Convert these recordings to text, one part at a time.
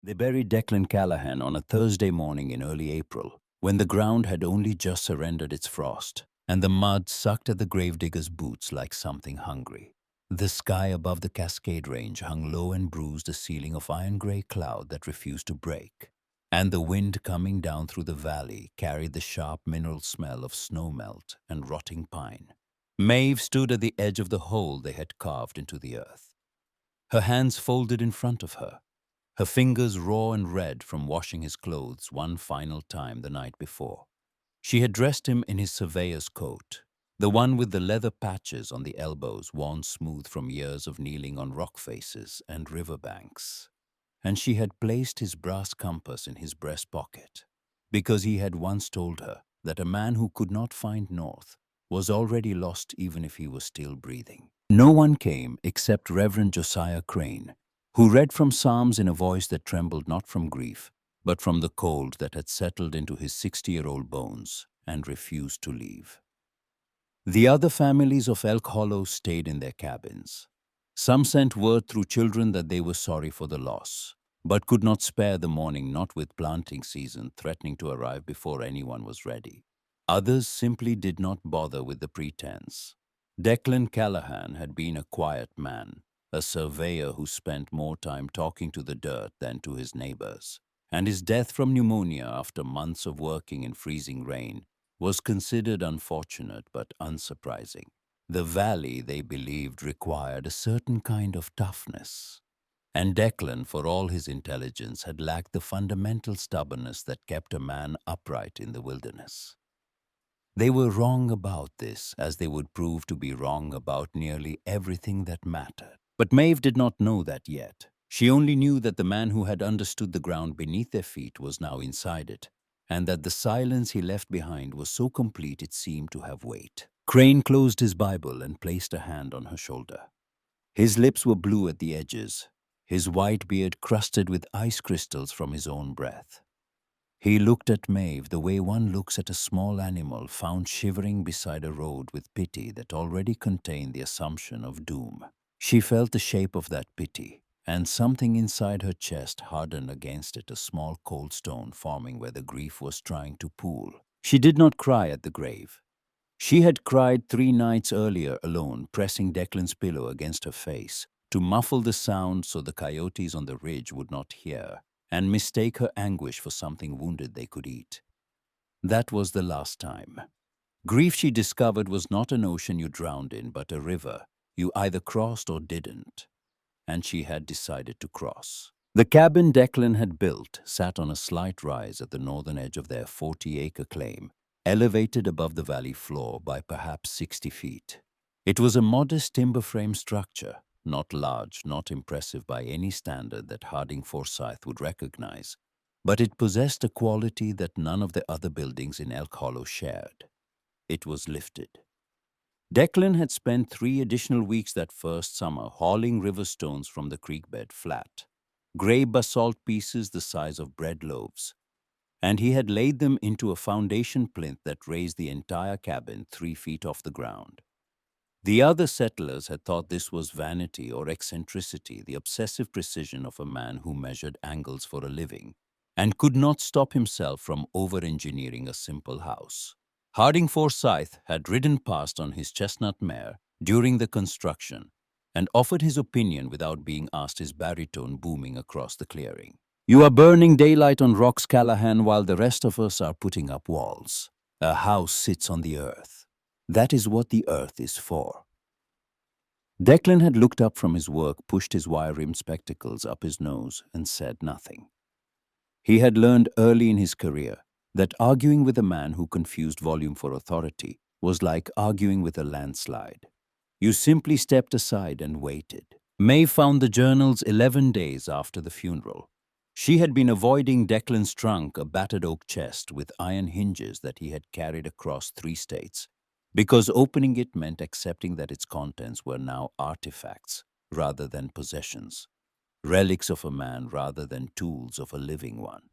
They buried Declan Callahan on a Thursday morning in early April, when the ground had only just surrendered its frost, and the mud sucked at the gravedigger's boots like something hungry. The sky above the Cascade Range hung low and bruised, a ceiling of iron-gray cloud that refused to break, and the wind coming down through the valley carried the sharp mineral smell of snowmelt and rotting pine. Maeve stood at the edge of the hole they had carved into the earth, her hands folded in front of her fingers raw and red from washing his clothes one final time the night before. She had dressed him in his surveyor's coat, the one with the leather patches on the elbows worn smooth from years of kneeling on rock faces and river banks. And she had placed his brass compass in his breast pocket, because he had once told her that a man who could not find north was already lost even if he was still breathing. No one came except Reverend Josiah Crane, who read from Psalms in a voice that trembled not from grief, but from the cold that had settled into his 60-year-old bones and refused to leave. The other families of Elk Hollow stayed in their cabins. Some sent word through children that they were sorry for the loss, but could not spare the mourning, not with planting season threatening to arrive before anyone was ready. Others simply did not bother with the pretense. Declan Callahan had been a quiet man, a surveyor who spent more time talking to the dirt than to his neighbors, and his death from pneumonia after months of working in freezing rain was considered unfortunate but unsurprising. The valley, they believed, required a certain kind of toughness, and Declan, for all his intelligence, had lacked the fundamental stubbornness that kept a man upright in the wilderness. They were wrong about this, as they would prove to be wrong about nearly everything that mattered. But Maeve did not know that yet. She only knew that the man who had understood the ground beneath their feet was now inside it, and that the silence he left behind was so complete it seemed to have weight. Crane closed his Bible and placed a hand on her shoulder. His lips were blue at the edges, his white beard crusted with ice crystals from his own breath. He looked at Maeve the way one looks at a small animal found shivering beside a road with pity that already contained the assumption of doom. She felt the shape of that pity, and something inside her chest hardened against it, a small cold stone forming where the grief was trying to pool. She did not cry at the grave. She had cried 3 nights earlier alone, pressing Declan's pillow against her face to muffle the sound so the coyotes on the ridge would not hear and mistake her anguish for something wounded they could eat. That was the last time. Grief, she discovered, was not an ocean you drowned in, but a river you either crossed or didn't, and she had decided to cross. The cabin Declan had built sat on a slight rise at the northern edge of their 40-acre claim, elevated above the valley floor by perhaps 60 feet. It was a modest timber frame structure, not large, not impressive by any standard that Harding Forsyth would recognize, but it possessed a quality that none of the other buildings in Elk Hollow shared. It was lifted. Declan had spent 3 additional weeks that first summer hauling river stones from the creek bed flat, gray basalt pieces the size of bread loaves, and he had laid them into a foundation plinth that raised the entire cabin 3 feet off the ground. The other settlers had thought this was vanity or eccentricity, the obsessive precision of a man who measured angles for a living, and could not stop himself from over-engineering a simple house. Harding Forsyth had ridden past on his chestnut mare during the construction and offered his opinion without being asked, his baritone booming across the clearing. "You are burning daylight on rocks, Callahan, while the rest of us are putting up walls. A house sits on the earth. That is what the earth is for." Declan had looked up from his work, pushed his wire-rimmed spectacles up his nose, and said nothing. He had learned early in his career that arguing with a man who confused volume for authority was like arguing with a landslide. You simply stepped aside and waited. Maeve found the journals 11 days after the funeral. She had been avoiding Declan's trunk, a battered oak chest with iron hinges that he had carried across 3 states, because opening it meant accepting that its contents were now artifacts rather than possessions, relics of a man rather than tools of a living one.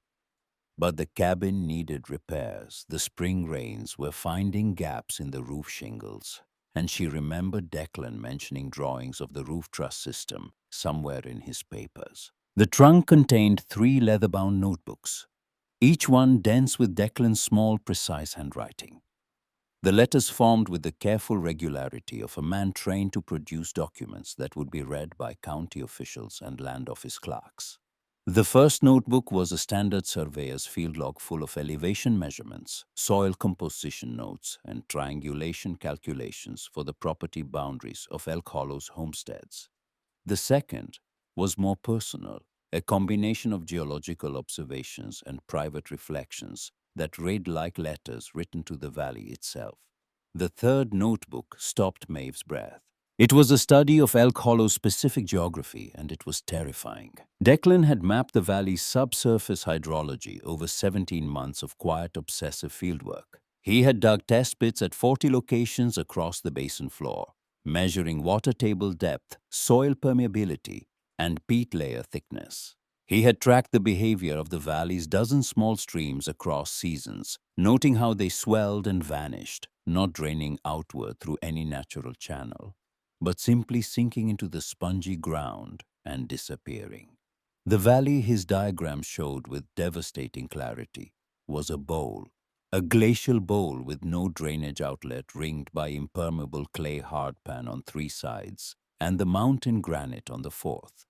But the cabin needed repairs. The spring rains were finding gaps in the roof shingles, and she remembered Declan mentioning drawings of the roof truss system somewhere in his papers. The trunk contained 3 leather-bound notebooks, each one dense with Declan's small, precise handwriting. The letters formed with the careful regularity of a man trained to produce documents that would be read by county officials and land office clerks. The first notebook was a standard surveyor's field log full of elevation measurements, soil composition notes, and triangulation calculations for the property boundaries of Elk Hollow's homesteads. The second was more personal, a combination of geological observations and private reflections that read like letters written to the valley itself. The third notebook stopped Maeve's breath. It was a study of Elk Hollow's specific geography, and it was terrifying. Declan had mapped the valley's subsurface hydrology over 17 months of quiet, obsessive fieldwork. He had dug test pits at 40 locations across the basin floor, measuring water table depth, soil permeability, and peat layer thickness. He had tracked the behavior of the valley's dozen small streams across seasons, noting how they swelled and vanished, not draining outward through any natural channel, but simply sinking into the spongy ground and disappearing. The valley his diagram showed with devastating clarity was a bowl, a glacial bowl with no drainage outlet ringed by impermeable clay hardpan on 3 sides and the mountain granite on the 4th.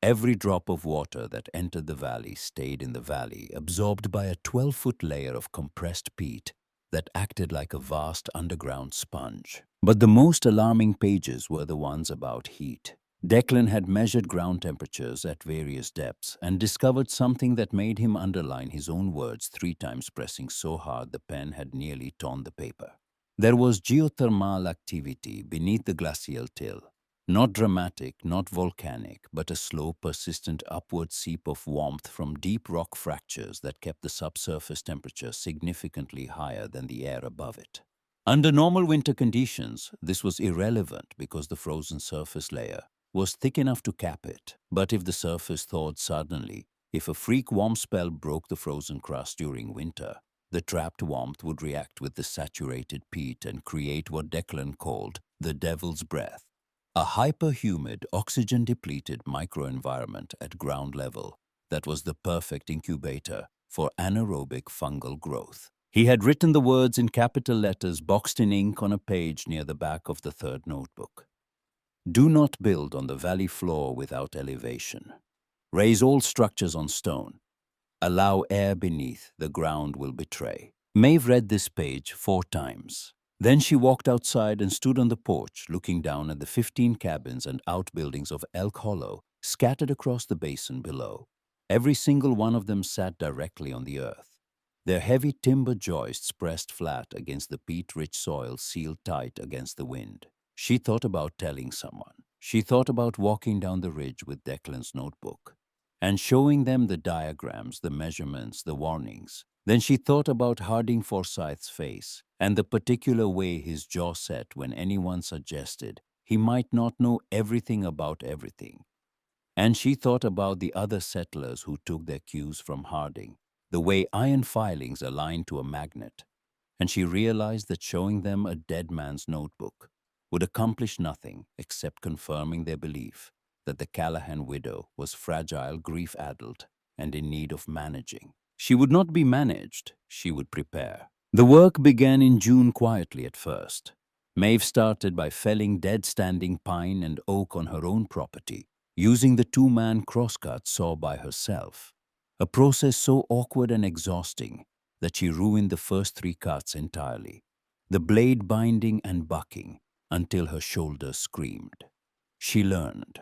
Every drop of water that entered the valley stayed in the valley, absorbed by a 12-foot layer of compressed peat that acted like a vast underground sponge. But the most alarming pages were the ones about heat. Declan had measured ground temperatures at various depths and discovered something that made him underline his own words 3 times, pressing so hard the pen had nearly torn the paper. There was geothermal activity beneath the glacial till. Not dramatic, not volcanic, but a slow, persistent upward seep of warmth from deep rock fractures that kept the subsurface temperature significantly higher than the air above it. Under normal winter conditions, this was irrelevant because the frozen surface layer was thick enough to cap it. But if the surface thawed suddenly, if a freak warm spell broke the frozen crust during winter, the trapped warmth would react with the saturated peat and create what Declan called the devil's breath, a hyper-humid, oxygen-depleted microenvironment at ground level that was the perfect incubator for anaerobic fungal growth. He had written the words in capital letters boxed in ink on a page near the back of the third notebook. Do not build on the valley floor without elevation. Raise all structures on stone. Allow air beneath, the ground will betray. Maeve read this page 4 times. Then she walked outside and stood on the porch, looking down at the 15 cabins and outbuildings of Elk Hollow scattered across the basin below. Every single one of them sat directly on the earth. Their heavy timber joists pressed flat against the peat-rich soil, sealed tight against the wind. She thought about telling someone. She thought about walking down the ridge with Declan's notebook and showing them the diagrams, the measurements, the warnings. Then she thought about Harding Forsyth's face and the particular way his jaw set when anyone suggested he might not know everything about everything. And she thought about the other settlers who took their cues from Harding, the way iron filings aligned to a magnet. And she realized that showing them a dead man's notebook would accomplish nothing except confirming their belief that the Callahan widow was fragile, grief-addled, and in need of managing. She would not be managed, she would prepare. The work began in June quietly at first. Maeve started by felling dead-standing pine and oak on her own property, using the 2-man crosscut saw by herself, a process so awkward and exhausting that she ruined the first 3 cuts entirely, the blade binding and bucking until her shoulders screamed. She learned.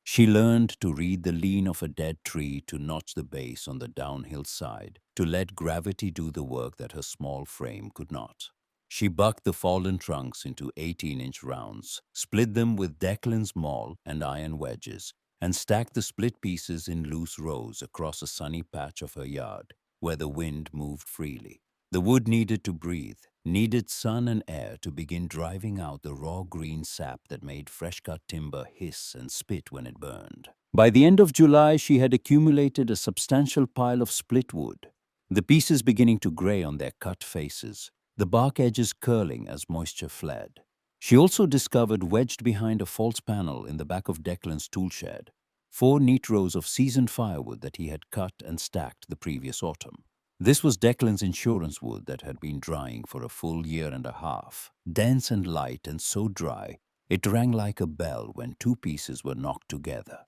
She learned to read the lean of a dead tree, to notch the base on the downhill side, to let gravity do the work that her small frame could not. She bucked the fallen trunks into 18-inch rounds, split them with Declan's maul and iron wedges, and stacked the split pieces in loose rows across a sunny patch of her yard where the wind moved freely. The wood needed to breathe, needed sun and air to begin driving out the raw green sap that made fresh-cut timber hiss and spit when it burned. By the end of July, she had accumulated a substantial pile of split wood, the pieces beginning to gray on their cut faces, the bark edges curling as moisture fled. She also discovered, wedged behind a false panel in the back of Declan's tool shed, 4 neat rows of seasoned firewood that he had cut and stacked the previous autumn. This was Declan's insurance wood that had been drying for a full year and a half, dense and light and so dry it rang like a bell when 2 pieces were knocked together.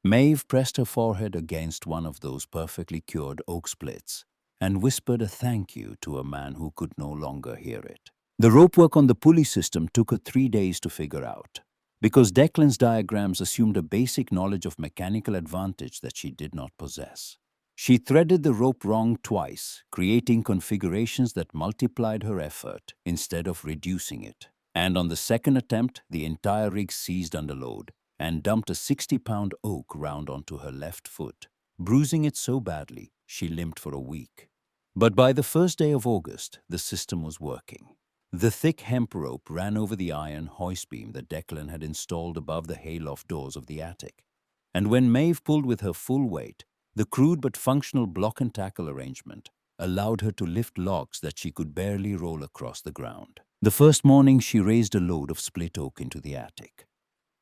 Maeve pressed her forehead against one of those perfectly cured oak splits and whispered a thank you to a man who could no longer hear it. The ropework on the pulley system took her 3 days to figure out, because Declan's diagrams assumed a basic knowledge of mechanical advantage that she did not possess. She threaded the rope wrong twice, creating configurations that multiplied her effort instead of reducing it. And on the second attempt, the entire rig seized under load and dumped a 60-pound oak round onto her left foot, bruising it so badly she limped for a week. But by the first day of August, the system was working. The thick hemp rope ran over the iron hoist beam that Declan had installed above the hayloft doors of the attic. And when Maeve pulled with her full weight, the crude but functional block and tackle arrangement allowed her to lift logs that she could barely roll across the ground. The first morning, she raised a load of split oak into the attic.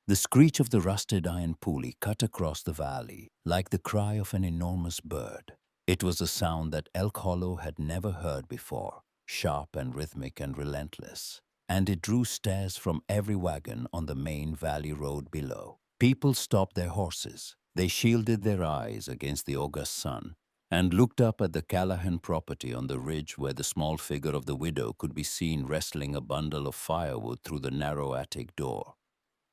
The screech of the rusted iron pulley cut across the valley like the cry of an enormous bird. It was a sound that Elk Hollow had never heard before, sharp and rhythmic and relentless, and it drew stares from every wagon on the main valley road below. People stopped their horses. They shielded their eyes against the August sun and looked up at the Callahan property on the ridge where the small figure of the widow could be seen wrestling a bundle of firewood through the narrow attic door,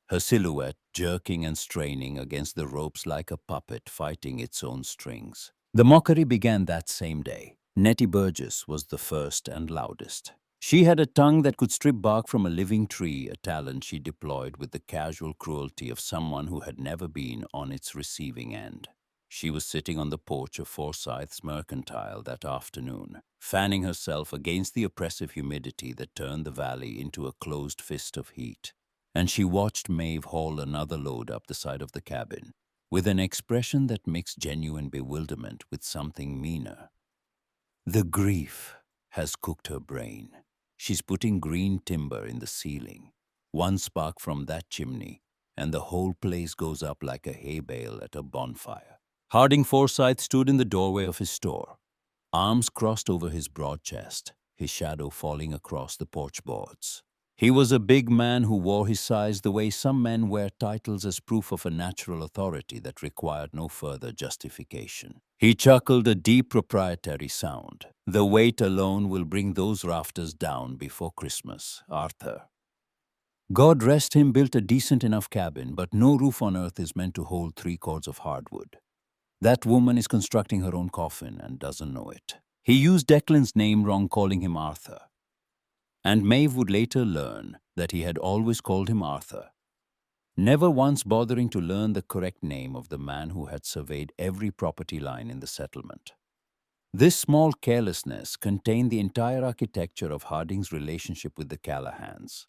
her silhouette jerking and straining against the ropes like a puppet fighting its own strings. The mockery began that same day. Nettie Burgess was the first and loudest. She had a tongue that could strip bark from a living tree, a talent she deployed with the casual cruelty of someone who had never been on its receiving end. She was sitting on the porch of Forsyth's Mercantile that afternoon, fanning herself against the oppressive humidity that turned the valley into a closed fist of heat. And she watched Maeve haul another load up the side of the cabin, with an expression that mixed genuine bewilderment with something meaner. The grief has cooked her brain. She's putting green timber in the ceiling. One spark from that chimney, and the whole place goes up like a hay bale at a bonfire. Harding Forsyth stood in the doorway of his store, arms crossed over his broad chest, his shadow falling across the porch boards. He was a big man who wore his size the way some men wear titles as proof of a natural authority that required no further justification. He chuckled a deep proprietary sound. The weight alone will bring those rafters down before Christmas, Arthur. God rest him built a decent enough cabin, but no roof on earth is meant to hold 3 cords of hardwood. That woman is constructing her own coffin and doesn't know it. He used Declan's name wrong, calling him Arthur. And Maeve would later learn that he had always called him Arthur, never once bothering to learn the correct name of the man who had surveyed every property line in the settlement. This small carelessness contained the entire architecture of Harding's relationship with the Callahans,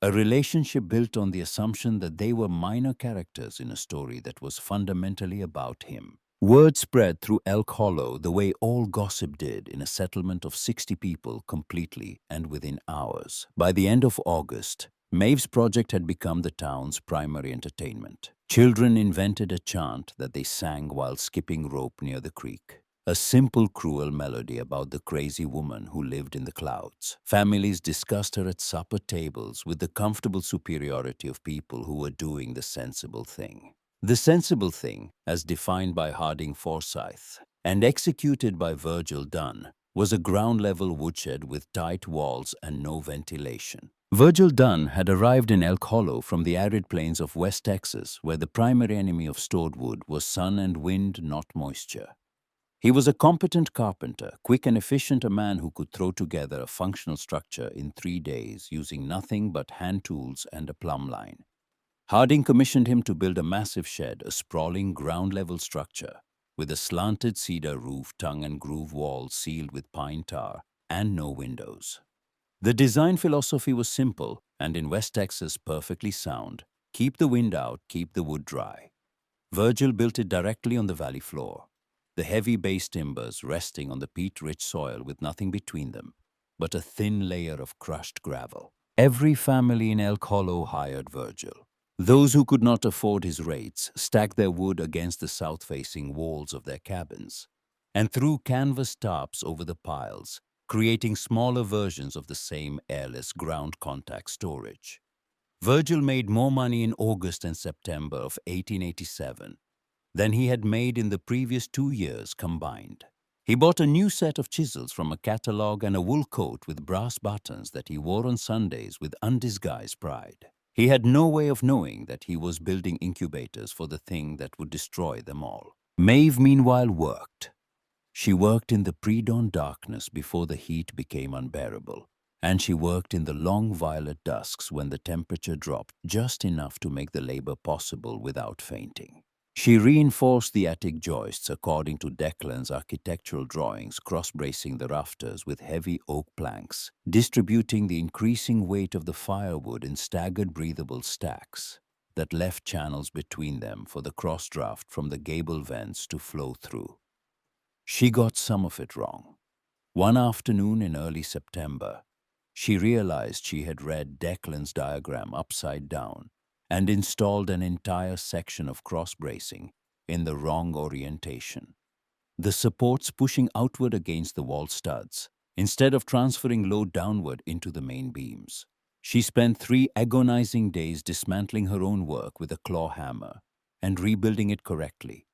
a relationship built on the assumption that they were minor characters in a story that was fundamentally about him. Word spread through Elk Hollow the way all gossip did in a settlement of 60 people completely and within hours. By the end of August, Maeve's project had become the town's primary entertainment. Children invented a chant that they sang while skipping rope near the creek. A simple, cruel melody about the crazy woman who lived in the clouds. Families discussed her at supper tables with the comfortable superiority of people who were doing the sensible thing. The sensible thing, as defined by Harding Forsyth and executed by Virgil Dunn, was a ground-level woodshed with tight walls and no ventilation. Virgil Dunn had arrived in Elk Hollow from the arid plains of West Texas, where the primary enemy of stored wood was sun and wind, not moisture. He was a competent carpenter, quick and efficient, a man who could throw together a functional structure in 3 days using nothing but hand tools and a plumb line. Harding commissioned him to build a massive shed, a sprawling ground-level structure with a slanted cedar roof, tongue and groove walls sealed with pine tar, and no windows. The design philosophy was simple and in West Texas perfectly sound. Keep the wind out, keep the wood dry. Virgil built it directly on the valley floor, the heavy base timbers resting on the peat-rich soil with nothing between them but a thin layer of crushed gravel. Every family in Elk Hollow hired Virgil. Those who could not afford his rates stacked their wood against the south-facing walls of their cabins and threw canvas tarps over the piles, creating smaller versions of the same airless ground contact storage. Virgil made more money in August and September of 1887 than he had made in the previous 2 years combined. He bought a new set of chisels from a catalog and a wool coat with brass buttons that he wore on Sundays with undisguised pride. He had no way of knowing that he was building incubators for the thing that would destroy them all. Maeve, meanwhile, worked. She worked in the pre-dawn darkness before the heat became unbearable, and she worked in the long violet dusks when the temperature dropped just enough to make the labor possible without fainting. She reinforced the attic joists according to Declan's architectural drawings, cross-bracing the rafters with heavy oak planks, distributing the increasing weight of the firewood in staggered breathable stacks that left channels between them for the cross-draft from the gable vents to flow through. She got some of it wrong. One afternoon in early September, she realized she had read Declan's diagram upside down and installed an entire section of cross-bracing in the wrong orientation. The supports pushing outward against the wall studs, instead of transferring load downward into the main beams. She spent 3 agonizing days dismantling her own work with a claw hammer and rebuilding it correctly,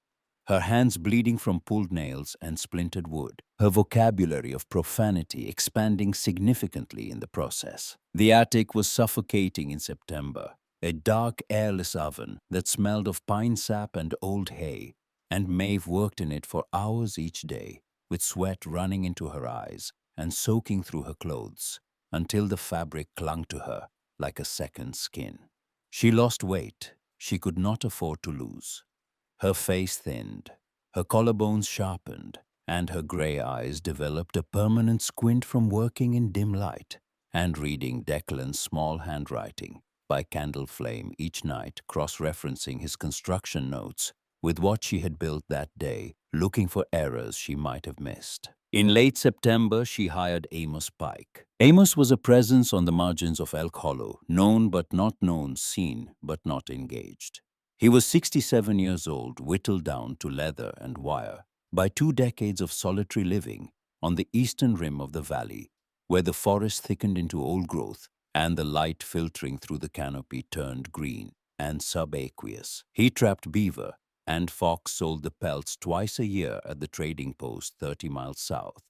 her hands bleeding from pulled nails and splintered wood, her vocabulary of profanity expanding significantly in the process. The attic was suffocating in September, a dark, airless oven that smelled of pine sap and old hay, and Maeve worked in it for hours each day, with sweat running into her eyes and soaking through her clothes, until the fabric clung to her like a second skin. She lost weight she could not afford to lose. Her face thinned, her collarbones sharpened, and her gray eyes developed a permanent squint from working in dim light and reading Declan's small handwriting by candle flame each night, cross-referencing his construction notes with what she had built that day, looking for errors she might have missed. In late September, she hired Amos Pike. Amos was a presence on the margins of Elk Hollow, known but not known, seen but not engaged. He was 67 years old, whittled down to leather and wire by 2 decades of solitary living on the eastern rim of the valley, where the forest thickened into old growth and the light filtering through the canopy turned green and subaqueous. He trapped beaver, and Fox sold the pelts twice a year at the trading post 30 miles south,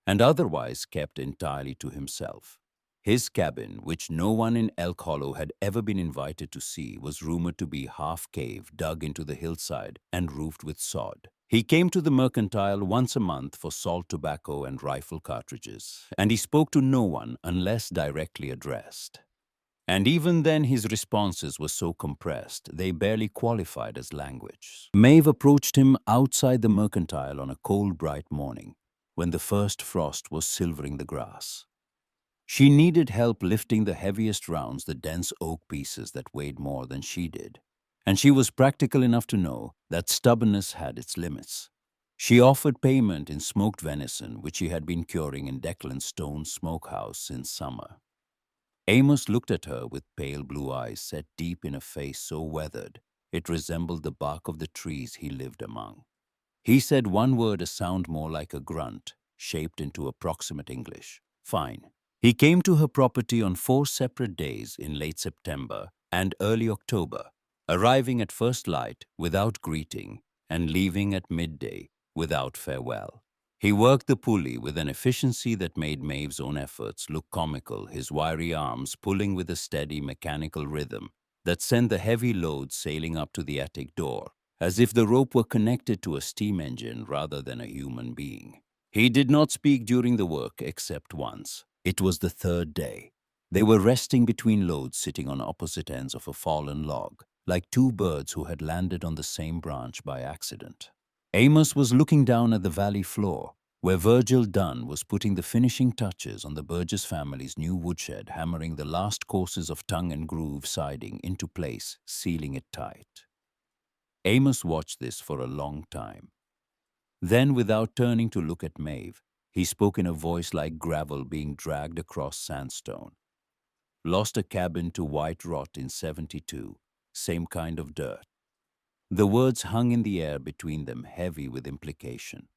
and otherwise kept entirely to himself. His cabin, which no one in Elk Hollow had ever been invited to see, was rumored to be half cave dug into the hillside and roofed with sod. He came to the mercantile once a month for salt tobacco and rifle cartridges, and he spoke to no one unless directly addressed. And even then his responses were so compressed they barely qualified as language. Maeve approached him outside the mercantile on a cold, bright morning when the first frost was silvering the grass. She needed help lifting the heaviest rounds, the dense oak pieces that weighed more than she did, and she was practical enough to know that stubbornness had its limits. She offered payment in smoked venison, which she had been curing in Declan's stone smokehouse since summer. Amos looked at her with pale blue eyes set deep in a face so weathered it resembled the bark of the trees he lived among. He said one word, a sound more like a grunt, shaped into approximate English: "Fine." He came to her property on 4 separate days in late September and early October, arriving at first light without greeting and leaving at midday without farewell. He worked the pulley with an efficiency that made Maeve's own efforts look comical, his wiry arms pulling with a steady mechanical rhythm that sent the heavy load sailing up to the attic door, as if the rope were connected to a steam engine rather than a human being. He did not speak during the work except once. It was the 3rd day. They were resting between loads, sitting on opposite ends of a fallen log, like 2 birds who had landed on the same branch by accident. Amos was looking down at the valley floor, where Virgil Dunn was putting the finishing touches on the Burgess family's new woodshed, hammering the last courses of tongue and groove siding into place, sealing it tight. Amos watched this for a long time. Then, without turning to look at Maeve, he spoke in a voice like gravel being dragged across sandstone. "Lost a cabin to white rot in '72. same kind of dirt. The words hung in the air between them, heavy with implication.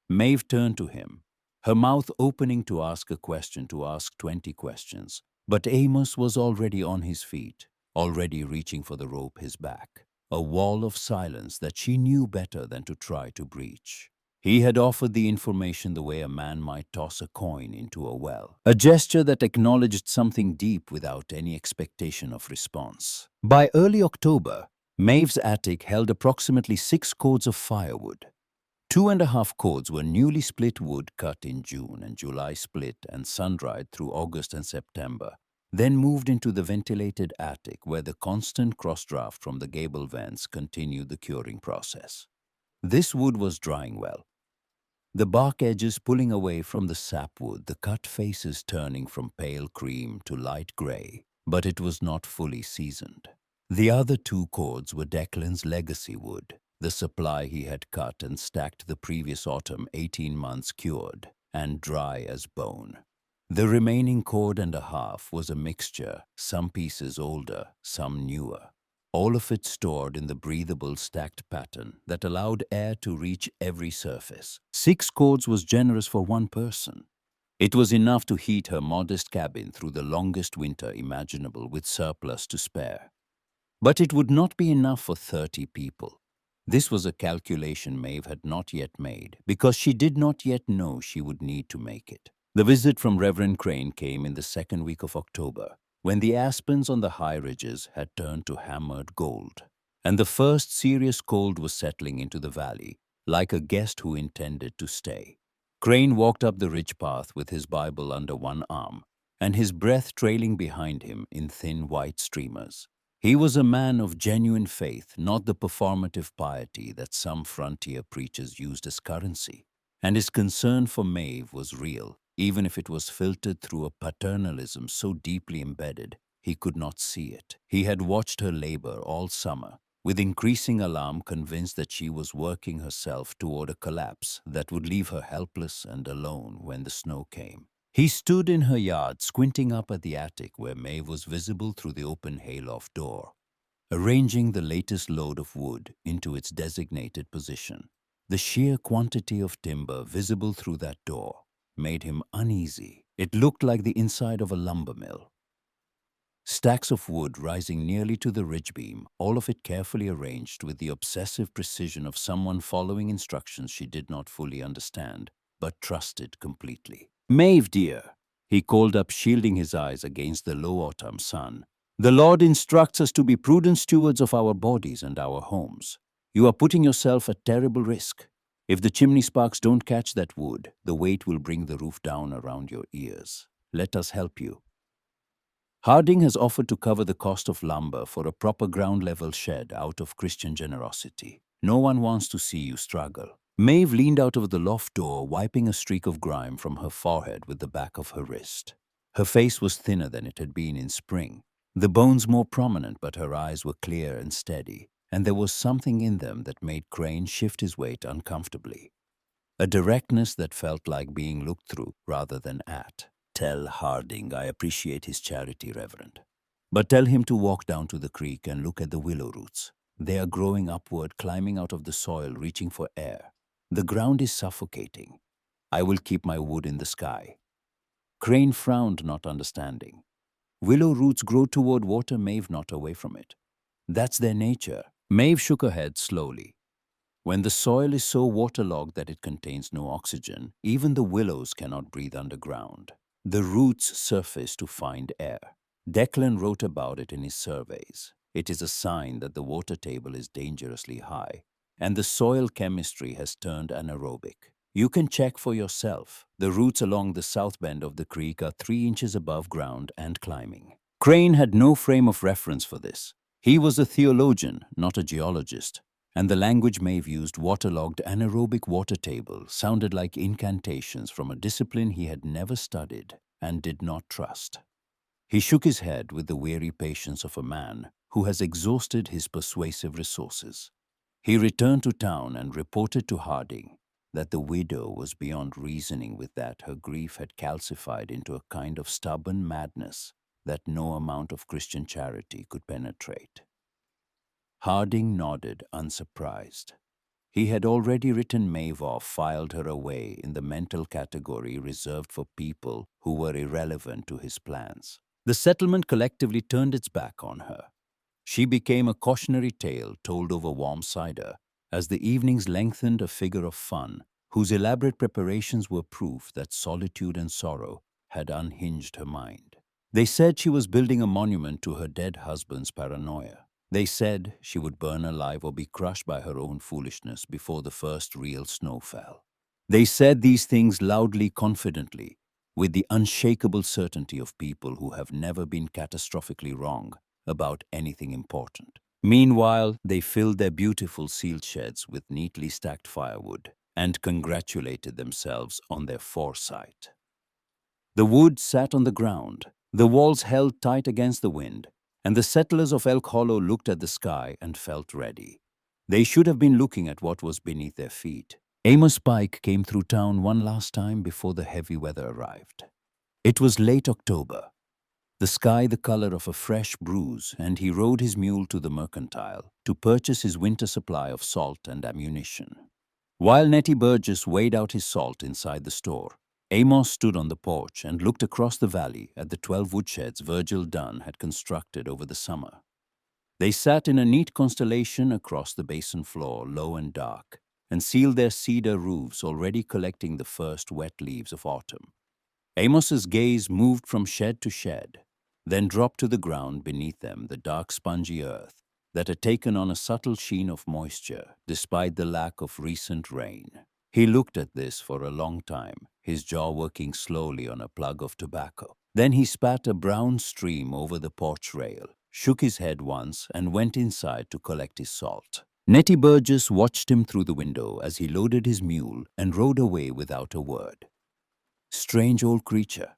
Maeve turned to him, her mouth opening to ask a question, to ask 20 questions. But Amos was already on his feet, already reaching for the rope his back, a wall of silence that she knew better than to try to breach. He had offered the information the way a man might toss a coin into a well, a gesture that acknowledged something deep without any expectation of response. By early October, Maeve's attic held approximately 6 cords of firewood. 2.5 cords were newly split wood cut in June and July, split and sun-dried through August and September, then moved into the ventilated attic where the constant cross-draft from the gable vents continued the curing process. This wood was drying well, the bark edges pulling away from the sapwood, the cut faces turning from pale cream to light gray, but it was not fully seasoned. The other 2 cords were Declan's legacy wood, the supply he had cut and stacked the previous autumn, 18 months cured, and dry as bone. The remaining cord and a half was a mixture, some pieces older, some newer, all of it stored in the breathable stacked pattern that allowed air to reach every surface. 6 cords was generous for one person. It was enough to heat her modest cabin through the longest winter imaginable with surplus to spare. But it would not be enough for 30 people. This was a calculation Maeve had not yet made, because she did not yet know she would need to make it. The visit from Reverend Crane came in the second week of October, when the aspens on the high ridges had turned to hammered gold, and the first serious cold was settling into the valley, like a guest who intended to stay. Crane walked up the ridge path with his Bible under one arm, and his breath trailing behind him in thin white streamers. He was a man of genuine faith, not the performative piety that some frontier preachers used as currency. And his concern for Maeve was real, even if it was filtered through a paternalism so deeply embedded he could not see it. He had watched her labor all summer, with increasing alarm, convinced that she was working herself toward a collapse that would leave her helpless and alone when the snow came. He stood in her yard, squinting up at the attic where Maeve was visible through the open hayloft door, arranging the latest load of wood into its designated position. The sheer quantity of timber visible through that door made him uneasy. It looked like the inside of a lumber mill. Stacks of wood rising nearly to the ridge beam, all of it carefully arranged with the obsessive precision of someone following instructions she did not fully understand, but trusted completely. "Maeve, dear," he called up, shielding his eyes against the low autumn sun. "The Lord instructs us to be prudent stewards of our bodies and our homes. You are putting yourself at terrible risk. If the chimney sparks don't catch that wood, the weight will bring the roof down around your ears. Let us help you." Harding has offered to cover the cost of lumber for a proper ground-level shed out of Christian generosity. No one wants to see you struggle. Maeve leaned out of the loft door, wiping a streak of grime from her forehead with the back of her wrist. Her face was thinner than it had been in spring, the bones more prominent, but her eyes were clear and steady, and there was something in them that made Crane shift his weight uncomfortably. A directness that felt like being looked through rather than at. "Tell Harding I appreciate his charity, Reverend. But tell him to walk down to the creek and look at the willow roots. They are growing upward, climbing out of the soil, reaching for air. The ground is suffocating. I will keep my wood in the sky." Crane frowned, not understanding. "Willow roots grow toward water, Maeve, not away from it. That's their nature." Maeve shook her head slowly. "When the soil is so waterlogged that it contains no oxygen, even the willows cannot breathe underground. The roots surface to find air. Declan wrote about it in his surveys. It is a sign that the water table is dangerously high, and the soil chemistry has turned anaerobic. You can check for yourself. The roots along the south bend of the creek are 3 inches above ground and climbing." Crane had no frame of reference for this. He was a theologian, not a geologist, and the language Maeve used, waterlogged anaerobic water table, sounded like incantations from a discipline he had never studied and did not trust. He shook his head with the weary patience of a man who has exhausted his persuasive resources. He returned to town and reported to Harding that the widow was beyond reasoning with, that her grief had calcified into a kind of stubborn madness that no amount of Christian charity could penetrate. Harding nodded, unsurprised. He had already written Maeve off, filed her away in the mental category reserved for people who were irrelevant to his plans. The settlement collectively turned its back on her. She became a cautionary tale told over warm cider, as the evenings lengthened, a figure of fun, whose elaborate preparations were proof that solitude and sorrow had unhinged her mind. They said she was building a monument to her dead husband's paranoia. They said she would burn alive or be crushed by her own foolishness before the first real snow fell. They said these things loudly, confidently, with the unshakable certainty of people who have never been catastrophically wrong about anything important. Meanwhile, they filled their beautiful sealed sheds with neatly stacked firewood and congratulated themselves on their foresight. The wood sat on the ground, the walls held tight against the wind, and the settlers of Elk Hollow looked at the sky and felt ready. They should have been looking at what was beneath their feet. Amos Pike came through town one last time before the heavy weather arrived. It was late October, the sky the color of a fresh bruise, and he rode his mule to the mercantile to purchase his winter supply of salt and ammunition. While Nettie Burgess weighed out his salt inside the store, Amos stood on the porch and looked across the valley at the 12 woodsheds Virgil Dunn had constructed over the summer. They sat in a neat constellation across the basin floor, low and dark, and sealed their cedar roofs, already collecting the first wet leaves of autumn. Amos's gaze moved from shed to shed, then dropped to the ground beneath them, the dark spongy earth that had taken on a subtle sheen of moisture despite the lack of recent rain. He looked at this for a long time, his jaw working slowly on a plug of tobacco. Then he spat a brown stream over the porch rail, shook his head once, and went inside to collect his salt. Nettie Burgess watched him through the window as he loaded his mule and rode away without a word. Strange old creature.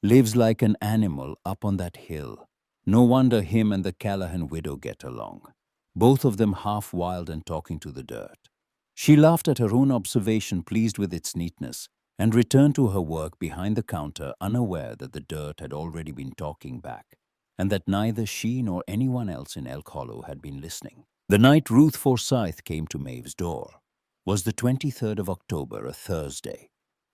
Lives like an animal up on that hill. No wonder him and the Callahan widow get along. Both of them half wild and talking to the dirt. She laughed at her own observation, pleased with its neatness, and returned to her work behind the counter, unaware that the dirt had already been talking back, and that neither she nor anyone else in Elk Hollow had been listening. The night Ruth Forsyth came to Maeve's door was the 23rd of October, a Thursday,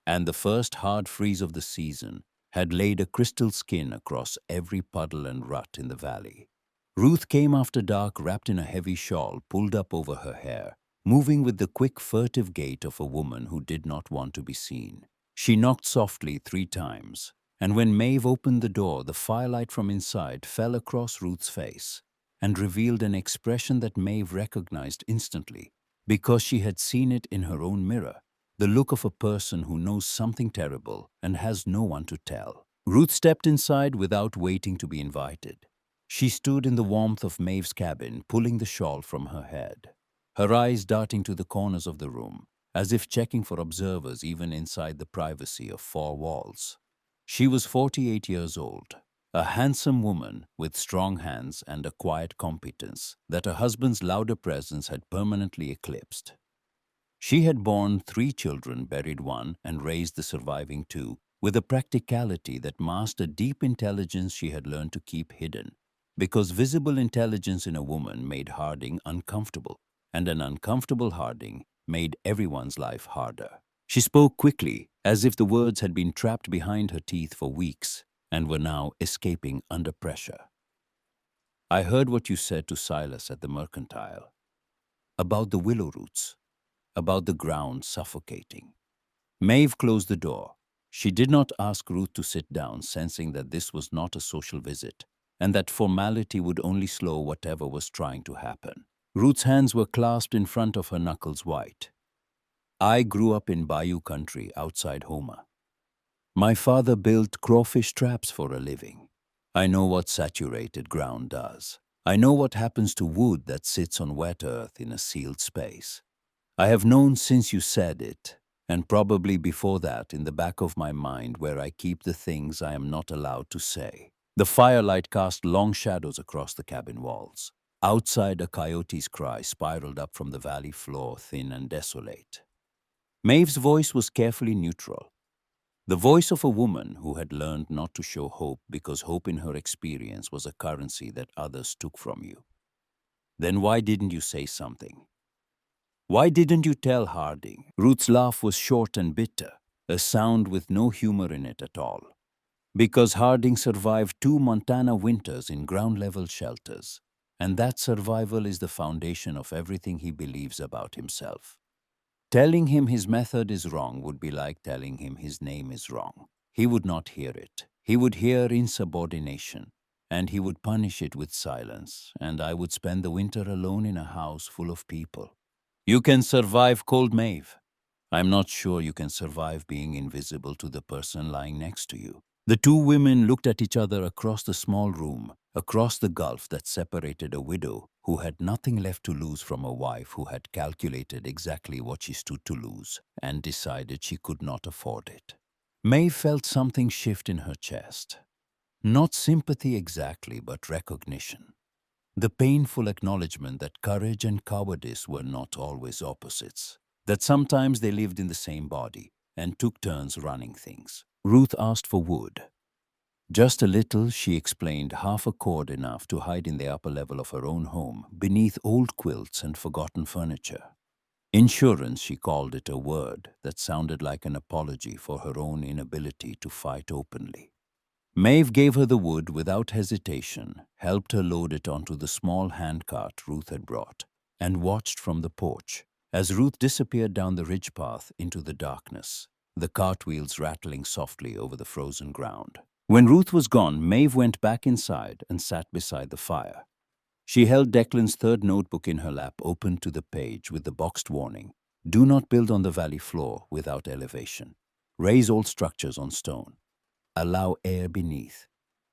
and the first hard freeze of the season had laid a crystal skin across every puddle and rut in the valley. Ruth came after dark, wrapped in a heavy shawl pulled up over her hair, moving with the quick, furtive gait of a woman who did not want to be seen. She knocked softly 3 times, and when Maeve opened the door, the firelight from inside fell across Ruth's face and revealed an expression that Maeve recognized instantly because she had seen it in her own mirror. The look of a person who knows something terrible and has no one to tell. Ruth stepped inside without waiting to be invited. She stood in the warmth of Maeve's cabin, pulling the shawl from her head, her eyes darting to the corners of the room, as if checking for observers even inside the privacy of 4 walls. She was 48 years old, a handsome woman with strong hands and a quiet competence that her husband's louder presence had permanently eclipsed. She had borne 3 children, buried 1, and raised the surviving 2, with a practicality that masked a deep intelligence she had learned to keep hidden, because visible intelligence in a woman made Harding uncomfortable, and an uncomfortable Harding made everyone's life harder. She spoke quickly, as if the words had been trapped behind her teeth for weeks and were now escaping under pressure. "I heard what you said to Silas at the mercantile, about the willow roots, about the ground suffocating." Maeve closed the door. She did not ask Ruth to sit down, sensing that this was not a social visit, and that formality would only slow whatever was trying to happen. Ruth's hands were clasped in front of her, knuckles white. "I grew up in bayou country outside Houma. My father built crawfish traps for a living. I know what saturated ground does. I know what happens to wood that sits on wet earth in a sealed space. I have known since you said it, and probably before that in the back of my mind where I keep the things I am not allowed to say." The firelight cast long shadows across the cabin walls. Outside, a coyote's cry spiraled up from the valley floor, thin and desolate. Maeve's voice was carefully neutral, the voice of a woman who had learned not to show hope because hope in her experience was a currency that others took from you. Then why didn't you say something? Why didn't you tell Harding? Ruth's laugh was short and bitter, a sound with no humor in it at all. Because Harding survived 2 Montana winters in ground-level shelters, and that survival is the foundation of everything he believes about himself. Telling him his method is wrong would be like telling him his name is wrong. He would not hear it. He would hear insubordination, and he would punish it with silence, and I would spend the winter alone in a house full of people. You can survive cold, Maeve. I'm not sure you can survive being invisible to the person lying next to you. The two women looked at each other across the small room, across the gulf that separated a widow who had nothing left to lose from a wife who had calculated exactly what she stood to lose and decided she could not afford it. May felt something shift in her chest. Not sympathy exactly, but recognition. The painful acknowledgement that courage and cowardice were not always opposites, that sometimes they lived in the same body and took turns running things. Ruth asked for wood. Just a little, she explained, half a cord enough to hide in the upper level of her own home, beneath old quilts and forgotten furniture. Insurance, she called it, a word that sounded like an apology for her own inability to fight openly. Maeve gave her the wood without hesitation, helped her load it onto the small handcart Ruth had brought, and watched from the porch as Ruth disappeared down the ridge path into the darkness, the cartwheels rattling softly over the frozen ground. When Ruth was gone, Maeve went back inside and sat beside the fire. She held Declan's third notebook in her lap, open to the page with the boxed warning, "Do not build on the valley floor without elevation. Raise all structures on stone. Allow air beneath.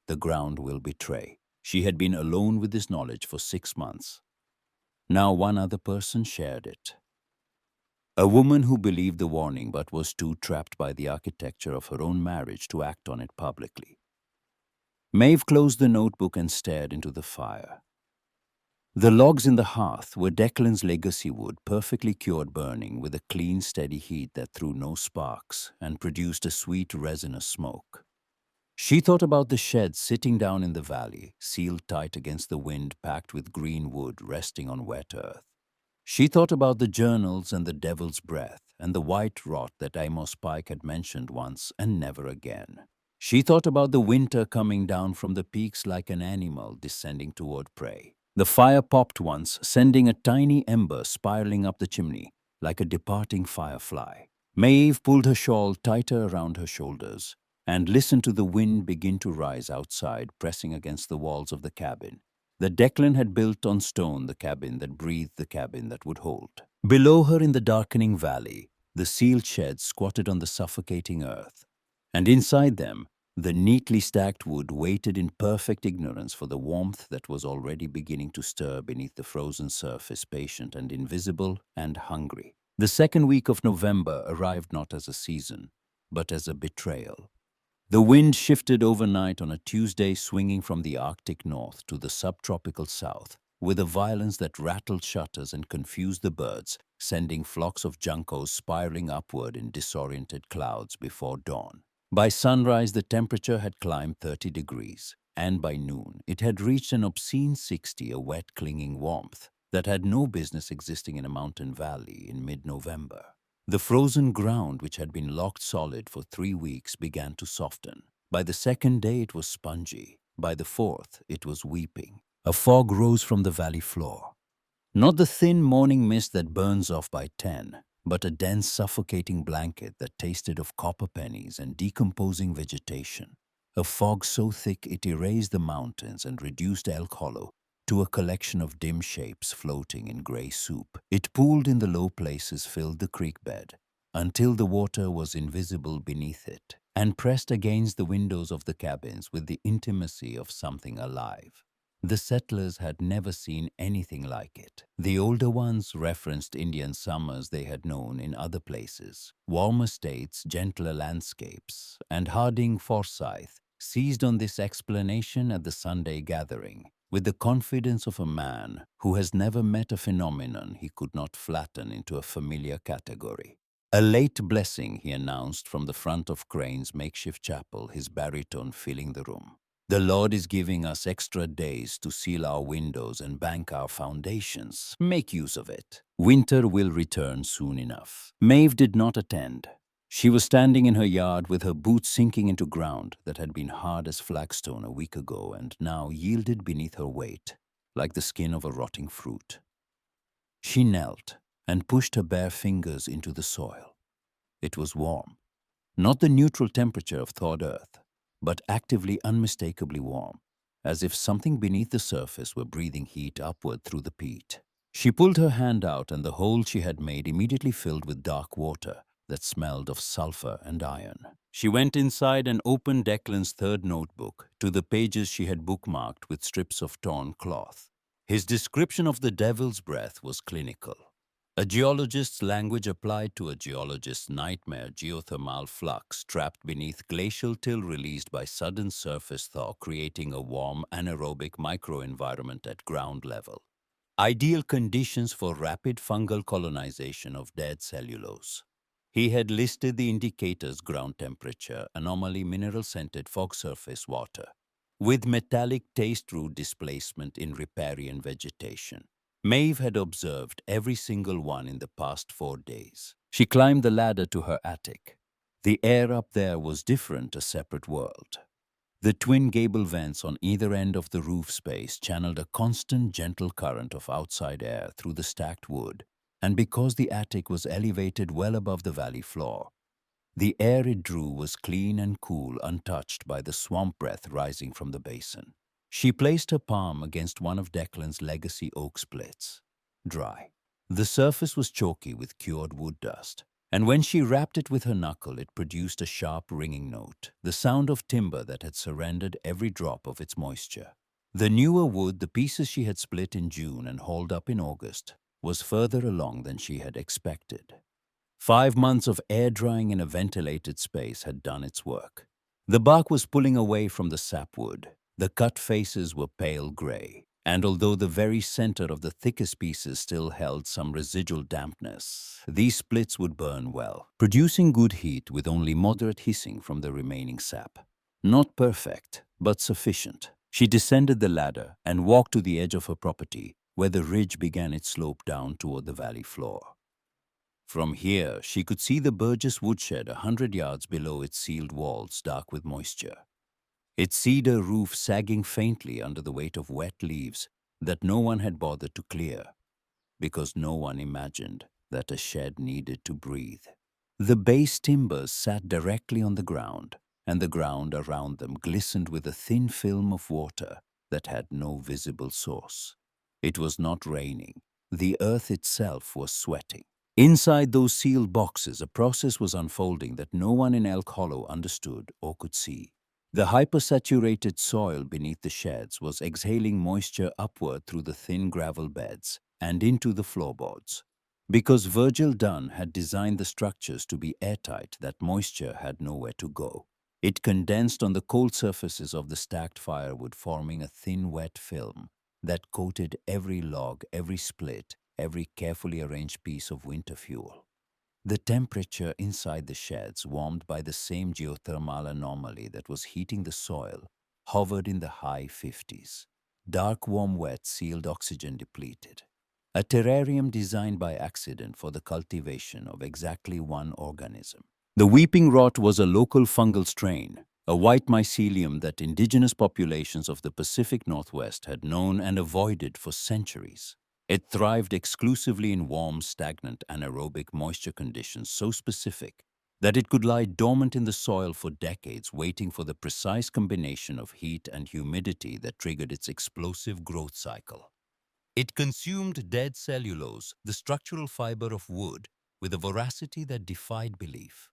The ground will betray." She had been alone with this knowledge for 6 months. Now one other person shared it. A woman who believed the warning but was too trapped by the architecture of her own marriage to act on it publicly. Maeve closed the notebook and stared into the fire. The logs in the hearth were Declan's legacy wood, perfectly cured, burning with a clean, steady heat that threw no sparks and produced a sweet, resinous smoke. She thought about the shed sitting down in the valley, sealed tight against the wind, packed with green wood resting on wet earth. She thought about the journals and the devil's breath and the white rot that Amos Pike had mentioned once and never again. She thought about the winter coming down from the peaks like an animal descending toward prey. The fire popped once, sending a tiny ember spiraling up the chimney like a departing firefly. Maeve pulled her shawl tighter around her shoulders and listened to the wind begin to rise outside, pressing against the walls of the cabin. The Declan had built on stone, the cabin that breathed, the cabin that would hold. Below her in the darkening valley, the sealed sheds squatted on the suffocating earth, and inside them, the neatly stacked wood waited in perfect ignorance for the warmth that was already beginning to stir beneath the frozen surface, patient and invisible and hungry. The second week of November arrived not as a season, but as a betrayal. The wind shifted overnight on a Tuesday, swinging from the Arctic north to the subtropical south, with a violence that rattled shutters and confused the birds, sending flocks of juncos spiraling upward in disoriented clouds before dawn. By sunrise, the temperature had climbed 30 degrees, and by noon, it had reached an obscene 60, a wet, clinging warmth that had no business existing in a mountain valley in mid-November. The frozen ground, which had been locked solid for 3 weeks, began to soften. By the second day, it was spongy. By the fourth, it was weeping. A fog rose from the valley floor. Not the thin morning mist that burns off by 10, but a dense, suffocating blanket that tasted of copper pennies and decomposing vegetation. A fog so thick it erased the mountains and reduced Elk Hollow to a collection of dim shapes floating in gray soup. It pooled in the low places, filled the creek bed, until the water was invisible beneath it, and pressed against the windows of the cabins with the intimacy of something alive. The settlers had never seen anything like it. The older ones referenced Indian summers they had known in other places, warmer states, gentler landscapes, and Harding Forsyth seized on this explanation at the Sunday gathering with the confidence of a man who has never met a phenomenon he could not flatten into a familiar category. "A late blessing," he announced from the front of Crane's makeshift chapel, his baritone filling the room. The Lord is giving us extra days to seal our windows and bank our foundations. Make use of it. Winter will return soon enough. Maeve did not attend. She was standing in her yard with her boots sinking into ground that had been hard as flagstone a week ago and now yielded beneath her weight, like the skin of a rotting fruit. She knelt and pushed her bare fingers into the soil. It was warm, not the neutral temperature of thawed earth, but actively unmistakably warm, as if something beneath the surface were breathing heat upward through the peat. She pulled her hand out, and the hole she had made immediately filled with dark water that smelled of sulfur and iron. She went inside and opened Declan's third notebook to the pages she had bookmarked with strips of torn cloth. His description of the devil's breath was clinical. A geologist's language applied to a geologist's nightmare: geothermal flux trapped beneath glacial till released by sudden surface thaw, creating a warm anaerobic microenvironment at ground level. Ideal conditions for rapid fungal colonization of dead cellulose. He had listed the indicators: ground temperature, anomaly, mineral-scented fog surface water, with metallic taste root displacement in riparian vegetation. Maeve had observed every single one in the past 4 days. She climbed the ladder to her attic. The air up there was different, a separate world. The twin gable vents on either end of the roof space channeled a constant, gentle current of outside air through the stacked wood, and because the attic was elevated well above the valley floor, the air it drew was clean and cool, untouched by the swamp breath rising from the basin. She placed her palm against one of Declan's legacy oak splits. Dry. The surface was chalky with cured wood dust, and when she rapped it with her knuckle, it produced a sharp ringing note, the sound of timber that had surrendered every drop of its moisture. The newer wood, the pieces she had split in June and hauled up in August, was further along than she had expected. 5 months of air drying in a ventilated space had done its work. The bark was pulling away from the sapwood. The cut faces were pale gray, and although the very center of the thickest pieces still held some residual dampness, these splits would burn well, producing good heat with only moderate hissing from the remaining sap. Not perfect, but sufficient. She descended the ladder and walked to the edge of her property, where the ridge began its slope down toward the valley floor. From here, she could see the Burgess woodshed 100 yards below its sealed walls, dark with moisture. Its cedar roof sagging faintly under the weight of wet leaves that no one had bothered to clear, because no one imagined that a shed needed to breathe. The base timbers sat directly on the ground, and the ground around them glistened with a thin film of water that had no visible source. It was not raining. The earth itself was sweating. Inside those sealed boxes, a process was unfolding that no one in Elk Hollow understood or could see. The hypersaturated soil beneath the sheds was exhaling moisture upward through the thin gravel beds and into the floorboards. Because Virgil Dunn had designed the structures to be airtight, that moisture had nowhere to go. It condensed on the cold surfaces of the stacked firewood, forming a thin, wet film that coated every log, every split, every carefully arranged piece of winter fuel. The temperature inside the sheds, warmed by the same geothermal anomaly that was heating the soil, hovered in the high 50s. Dark, warm, wet, sealed, oxygen depleted. A terrarium designed by accident for the cultivation of exactly one organism. The weeping rot was a local fungal strain, a white mycelium that indigenous populations of the Pacific Northwest had known and avoided for centuries. It thrived exclusively in warm, stagnant, anaerobic moisture conditions so specific that it could lie dormant in the soil for decades, waiting for the precise combination of heat and humidity that triggered its explosive growth cycle. It consumed dead cellulose, the structural fiber of wood, with a voracity that defied belief.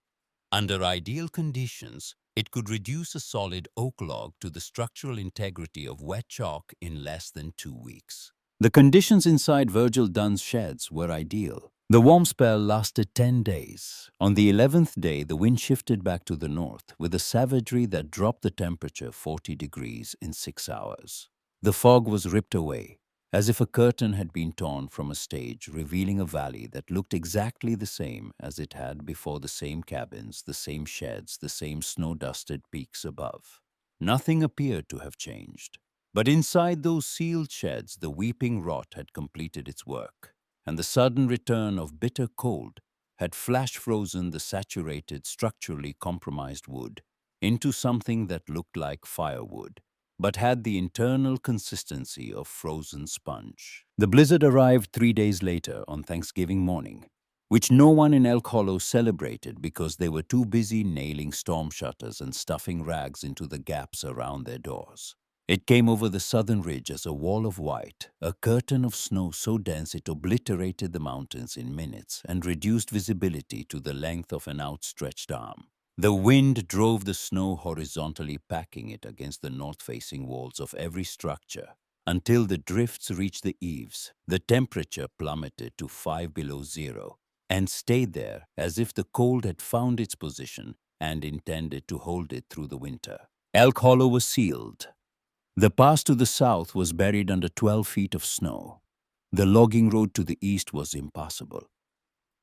Under ideal conditions, it could reduce a solid oak log to the structural integrity of wet chalk in less than 2 weeks. The conditions inside Virgil Dunn's sheds were ideal. The warm spell lasted 10 days. On the 11th day, the wind shifted back to the north with a savagery that dropped the temperature 40 degrees in 6 hours. The fog was ripped away, as if a curtain had been torn from a stage, revealing a valley that looked exactly the same as it had before: the same cabins, the same sheds, the same snow-dusted peaks above. Nothing appeared to have changed. But inside those sealed sheds, the weeping rot had completed its work, and the sudden return of bitter cold had flash-frozen the saturated, structurally compromised wood into something that looked like firewood, but had the internal consistency of frozen sponge. The blizzard arrived 3 days later on Thanksgiving morning, which no one in Elk Hollow celebrated because they were too busy nailing storm shutters and stuffing rags into the gaps around their doors. It came over the southern ridge as a wall of white, a curtain of snow so dense it obliterated the mountains in minutes and reduced visibility to the length of an outstretched arm. The wind drove the snow horizontally, packing it against the north-facing walls of every structure. Until the drifts reached the eaves, the temperature plummeted to 5 below zero and stayed there as if the cold had found its position and intended to hold it through the winter. Elk Hollow was sealed. The pass to the south was buried under 12 feet of snow. The logging road to the east was impassable.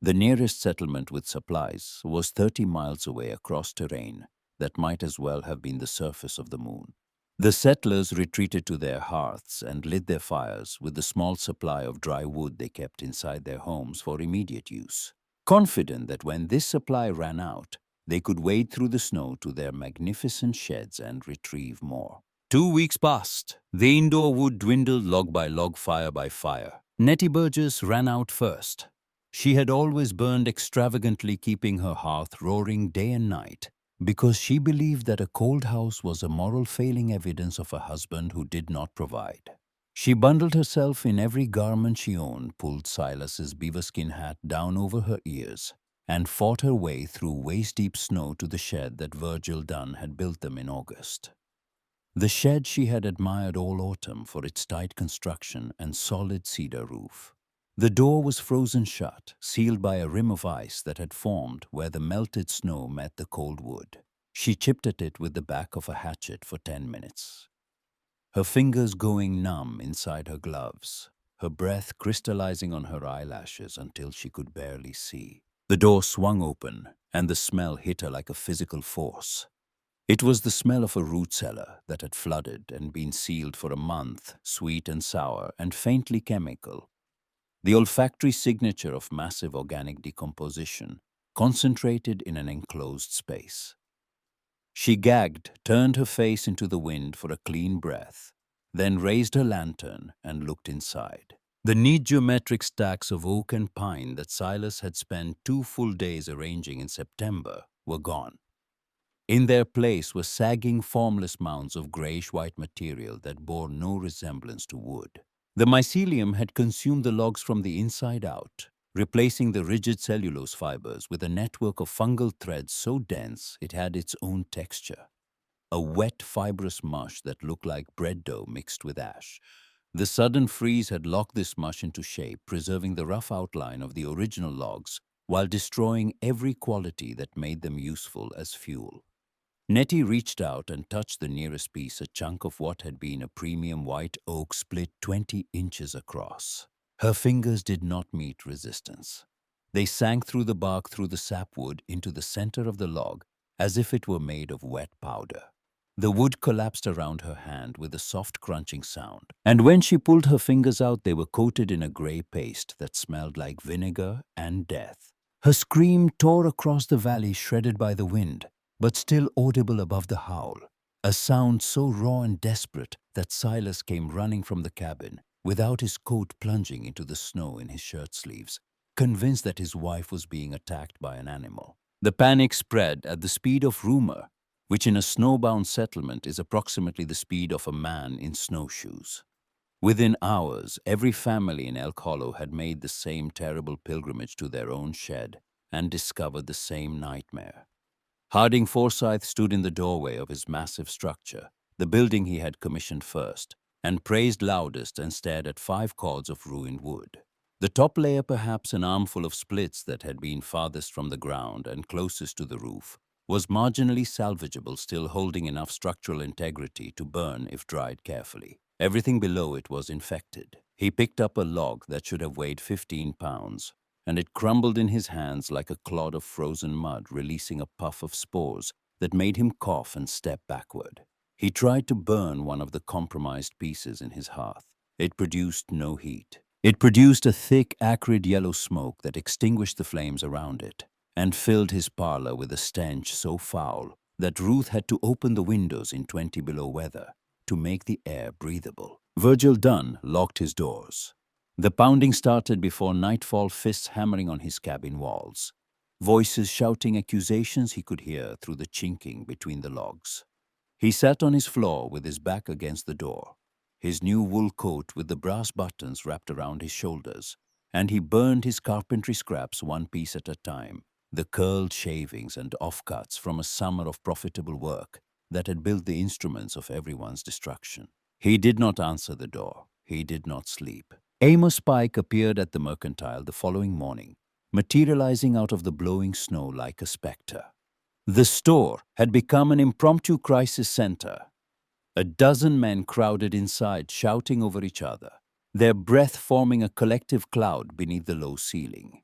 The nearest settlement with supplies was 30 miles away across terrain that might as well have been the surface of the moon. The settlers retreated to their hearths and lit their fires with the small supply of dry wood they kept inside their homes for immediate use, confident that when this supply ran out, they could wade through the snow to their magnificent sheds and retrieve more. 2 weeks passed. The indoor wood dwindled log by log, fire by fire. Nettie Burgess ran out first. She had always burned extravagantly, keeping her hearth roaring day and night, because she believed that a cold house was a moral failing evidence of a husband who did not provide. She bundled herself in every garment she owned, pulled Silas's beaverskin hat down over her ears, and fought her way through waist-deep snow to the shed that Virgil Dunn had built them in August. The shed she had admired all autumn for its tight construction and solid cedar roof. The door was frozen shut, sealed by a rim of ice that had formed where the melted snow met the cold wood. She chipped at it with the back of a hatchet for 10 minutes, her fingers going numb inside her gloves, her breath crystallizing on her eyelashes until she could barely see. The door swung open, and the smell hit her like a physical force. It was the smell of a root cellar that had flooded and been sealed for a month, sweet and sour and faintly chemical. The olfactory signature of massive organic decomposition, concentrated in an enclosed space. She gagged, turned her face into the wind for a clean breath, then raised her lantern and looked inside. The neat geometric stacks of oak and pine that Silas had spent 2 full days arranging in September were gone. In their place were sagging, formless mounds of grayish-white material that bore no resemblance to wood. The mycelium had consumed the logs from the inside out, replacing the rigid cellulose fibers with a network of fungal threads so dense it had its own texture. A wet, fibrous mush that looked like bread dough mixed with ash. The sudden freeze had locked this mush into shape, preserving the rough outline of the original logs while destroying every quality that made them useful as fuel. Nettie reached out and touched the nearest piece, a chunk of what had been a premium white oak split 20 inches across. Her fingers did not meet resistance. They sank through the bark, through the sapwood, into the center of the log, as if it were made of wet powder. The wood collapsed around her hand with a soft crunching sound, and when she pulled her fingers out, they were coated in a gray paste that smelled like vinegar and death. Her scream tore across the valley, shredded by the wind, but still audible above the howl, a sound so raw and desperate that Silas came running from the cabin, without his coat, plunging into the snow in his shirt sleeves, convinced that his wife was being attacked by an animal. The panic spread at the speed of rumor, which in a snowbound settlement is approximately the speed of a man in snowshoes. Within hours, every family in Elk Hollow had made the same terrible pilgrimage to their own shed and discovered the same nightmare. Harding Forsyth stood in the doorway of his massive structure, the building he had commissioned first, and praised loudest and stared at 5 cords of ruined wood. The top layer, perhaps an armful of splits that had been farthest from the ground and closest to the roof, was marginally salvageable, still holding enough structural integrity to burn if dried carefully. Everything below it was infected. He picked up a log that should have weighed 15 pounds, and it crumbled in his hands like a clod of frozen mud, releasing a puff of spores that made him cough and step backward. He tried to burn one of the compromised pieces in his hearth. It produced no heat. It produced a thick, acrid yellow smoke that extinguished the flames around it and filled his parlor with a stench so foul that Ruth had to open the windows in 20 below weather to make the air breathable. Virgil Dunn locked his doors. The pounding started before nightfall, fists hammering on his cabin walls. Voices shouting accusations he could hear through the chinking between the logs. He sat on his floor with his back against the door, his new wool coat with the brass buttons wrapped around his shoulders, and he burned his carpentry scraps one piece at a time, the curled shavings and offcuts from a summer of profitable work that had built the instruments of everyone's destruction. He did not answer the door. He did not sleep. Amos Pike appeared at the Mercantile the following morning, materializing out of the blowing snow like a specter. The store had become an impromptu crisis center. A dozen men crowded inside, shouting over each other, their breath forming a collective cloud beneath the low ceiling.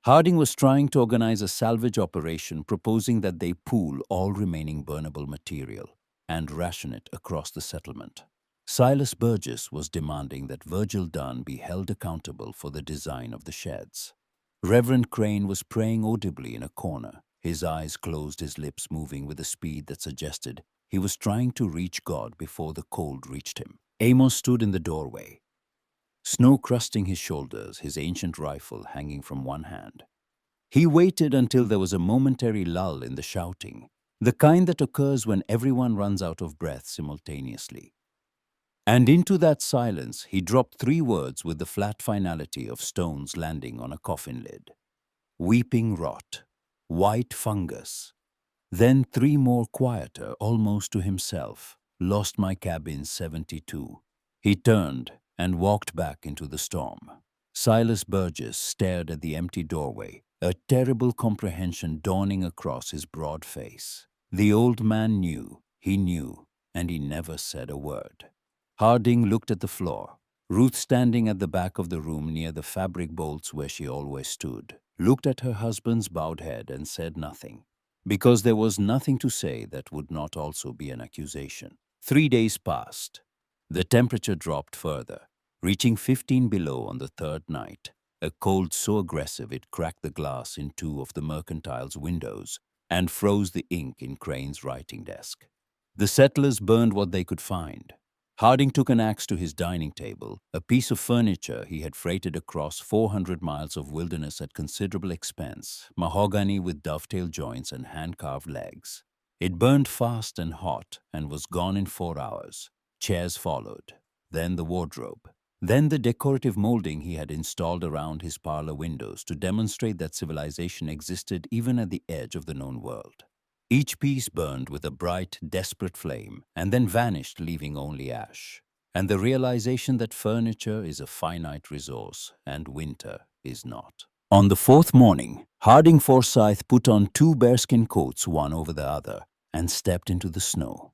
Harding was trying to organize a salvage operation, proposing that they pool all remaining burnable material and ration it across the settlement. Silas Burgess was demanding that Virgil Dunn be held accountable for the design of the sheds. Reverend Crane was praying audibly in a corner, his eyes closed, his lips moving with a speed that suggested he was trying to reach God before the cold reached him. Amos stood in the doorway, snow crusting his shoulders, his ancient rifle hanging from one hand. He waited until there was a momentary lull in the shouting, the kind that occurs when everyone runs out of breath simultaneously. And into that silence he dropped three words with the flat finality of stones landing on a coffin lid. Weeping rot, white fungus. Then three more quieter, almost to himself. Lost my cabin 72. He turned and walked back into the storm. Silas Burgess stared at the empty doorway, a terrible comprehension dawning across his broad face. The old man knew, and he never said a word. Harding looked at the floor. Ruth, standing at the back of the room near the fabric bolts where she always stood, looked at her husband's bowed head and said nothing, because there was nothing to say that would not also be an accusation. 3 days passed. The temperature dropped further, reaching 15 below on the third night, a cold so aggressive it cracked the glass in two of the Mercantile's windows and froze the ink in Crane's writing desk. The settlers burned what they could find. Harding took an axe to his dining table, a piece of furniture he had freighted across 400 miles of wilderness at considerable expense, mahogany with dovetail joints and hand-carved legs. It burned fast and hot and was gone in 4 hours. Chairs followed, then the wardrobe, then the decorative molding he had installed around his parlor windows to demonstrate that civilization existed even at the edge of the known world. Each piece burned with a bright, desperate flame and then vanished, leaving only ash, and the realization that furniture is a finite resource and winter is not. On the fourth morning, Harding Forsyth put on 2 bearskin coats one over the other and stepped into the snow.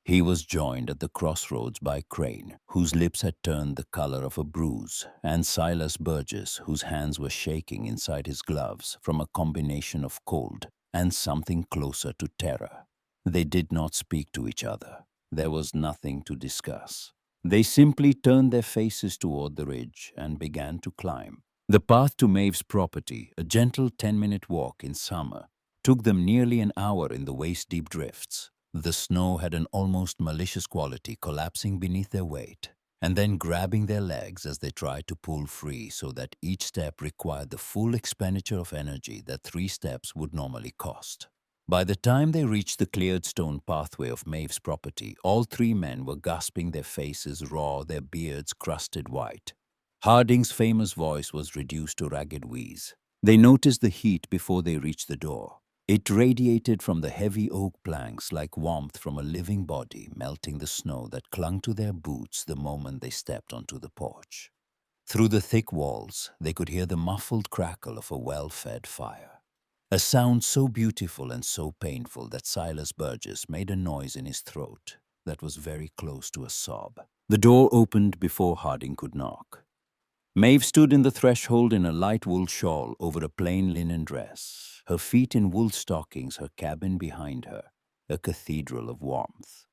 He was joined at the crossroads by Crane, whose lips had turned the color of a bruise, and Silas Burgess, whose hands were shaking inside his gloves from a combination of cold and something closer to terror. They did not speak to each other. There was nothing to discuss. They simply turned their faces toward the ridge and began to climb. The path to Maeve's property, a gentle 10-minute walk in summer, took them nearly an hour in the waist-deep drifts. The snow had an almost malicious quality, collapsing beneath their weight and then grabbing their legs as they tried to pull free, so that each step required the full expenditure of energy that 3 steps would normally cost. By the time they reached the cleared stone pathway of Maeve's property, all 3 men were gasping, their faces raw, their beards crusted white. Harding's famous voice was reduced to ragged wheeze. They noticed the heat before they reached the door. It radiated from the heavy oak planks like warmth from a living body, melting the snow that clung to their boots the moment they stepped onto the porch. Through the thick walls, they could hear the muffled crackle of a well-fed fire, a sound so beautiful and so painful that Silas Burgess made a noise in his throat that was very close to a sob. The door opened before Harding could knock. Maeve stood in the threshold in a light wool shawl over a plain linen dress, her feet in wool stockings, her cabin behind her, a cathedral of warmth.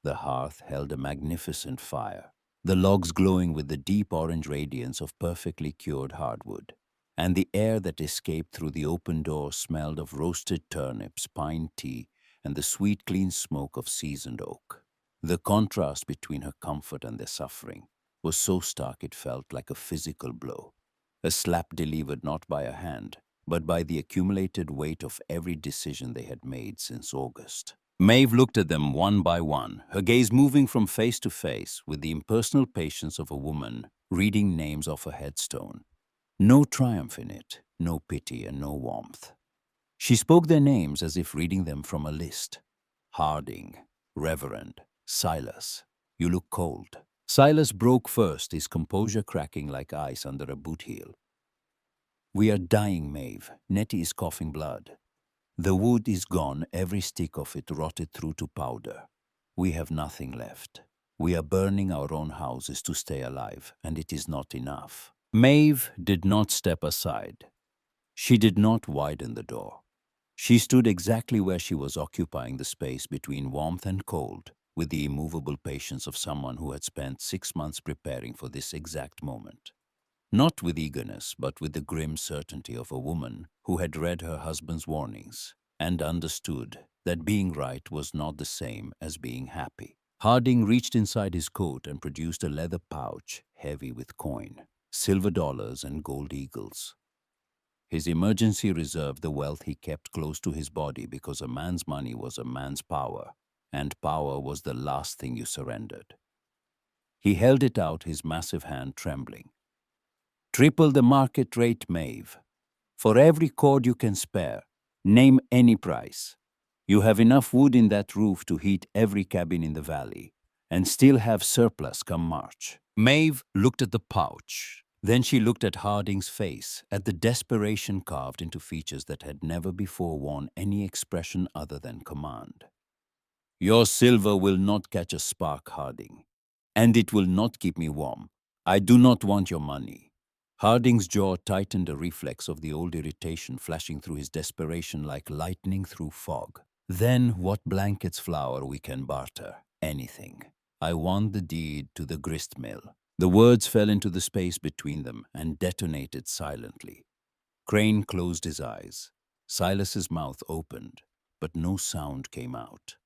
The hearth held a magnificent fire, the logs glowing with the deep orange radiance of perfectly cured hardwood, and the air that escaped through the open door smelled of roasted turnips, pine tea, and the sweet, clean smoke of seasoned oak. The contrast between her comfort and their suffering was so stark it felt like a physical blow, a slap delivered not by a hand, but by the accumulated weight of every decision they had made since August. Maeve looked at them one by one, her gaze moving from face to face with the impersonal patience of a woman reading names off a headstone. No triumph in it, no pity and no warmth. She spoke their names as if reading them from a list. Harding, Reverend, Silas. You look cold. Silas broke first, his composure cracking like ice under a boot heel. We are dying, Maeve. Nettie is coughing blood. The wood is gone, every stick of it rotted through to powder. We have nothing left. We are burning our own houses to stay alive, and it is not enough. Maeve did not step aside. She did not widen the door. She stood exactly where she was, occupying the space between warmth and cold, with the immovable patience of someone who had spent 6 months preparing for this exact moment. Not with eagerness, but with the grim certainty of a woman who had read her husband's warnings and understood that being right was not the same as being happy. Harding reached inside his coat and produced a leather pouch heavy with coin, silver dollars and gold eagles. His emergency reserve, the wealth he kept close to his body, because a man's money was a man's power, and power was the last thing you surrendered. He held it out, his massive hand trembling. Triple the market rate, Maeve. For every cord you can spare, name any price. You have enough wood in that roof to heat every cabin in the valley, and still have surplus come March. Maeve looked at the pouch. Then she looked at Harding's face, at the desperation carved into features that had never before worn any expression other than command. Your silver will not catch a spark, Harding, and it will not keep me warm. I do not want your money. Harding's jaw tightened, a reflex of the old irritation flashing through his desperation like lightning through fog. Then what blankets, flour we can barter? Anything. I want the deed to the grist mill. The words fell into the space between them and detonated silently. Crane closed his eyes. Silas's mouth opened, but no sound came out.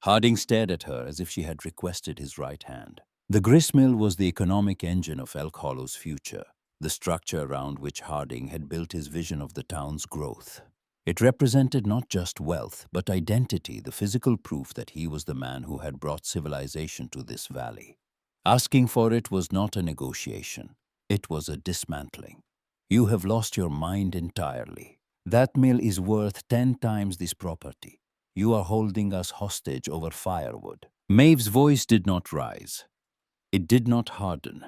Harding stared at her as if she had requested his right hand. The gristmill was the economic engine of Elk Hollow's future, the structure around which Harding had built his vision of the town's growth. It represented not just wealth, but identity, the physical proof that he was the man who had brought civilization to this valley. Asking for it was not a negotiation. It was a dismantling. You have lost your mind entirely. That mill is worth 10 times this property. You are holding us hostage over firewood. Maeve's voice did not rise. It did not harden.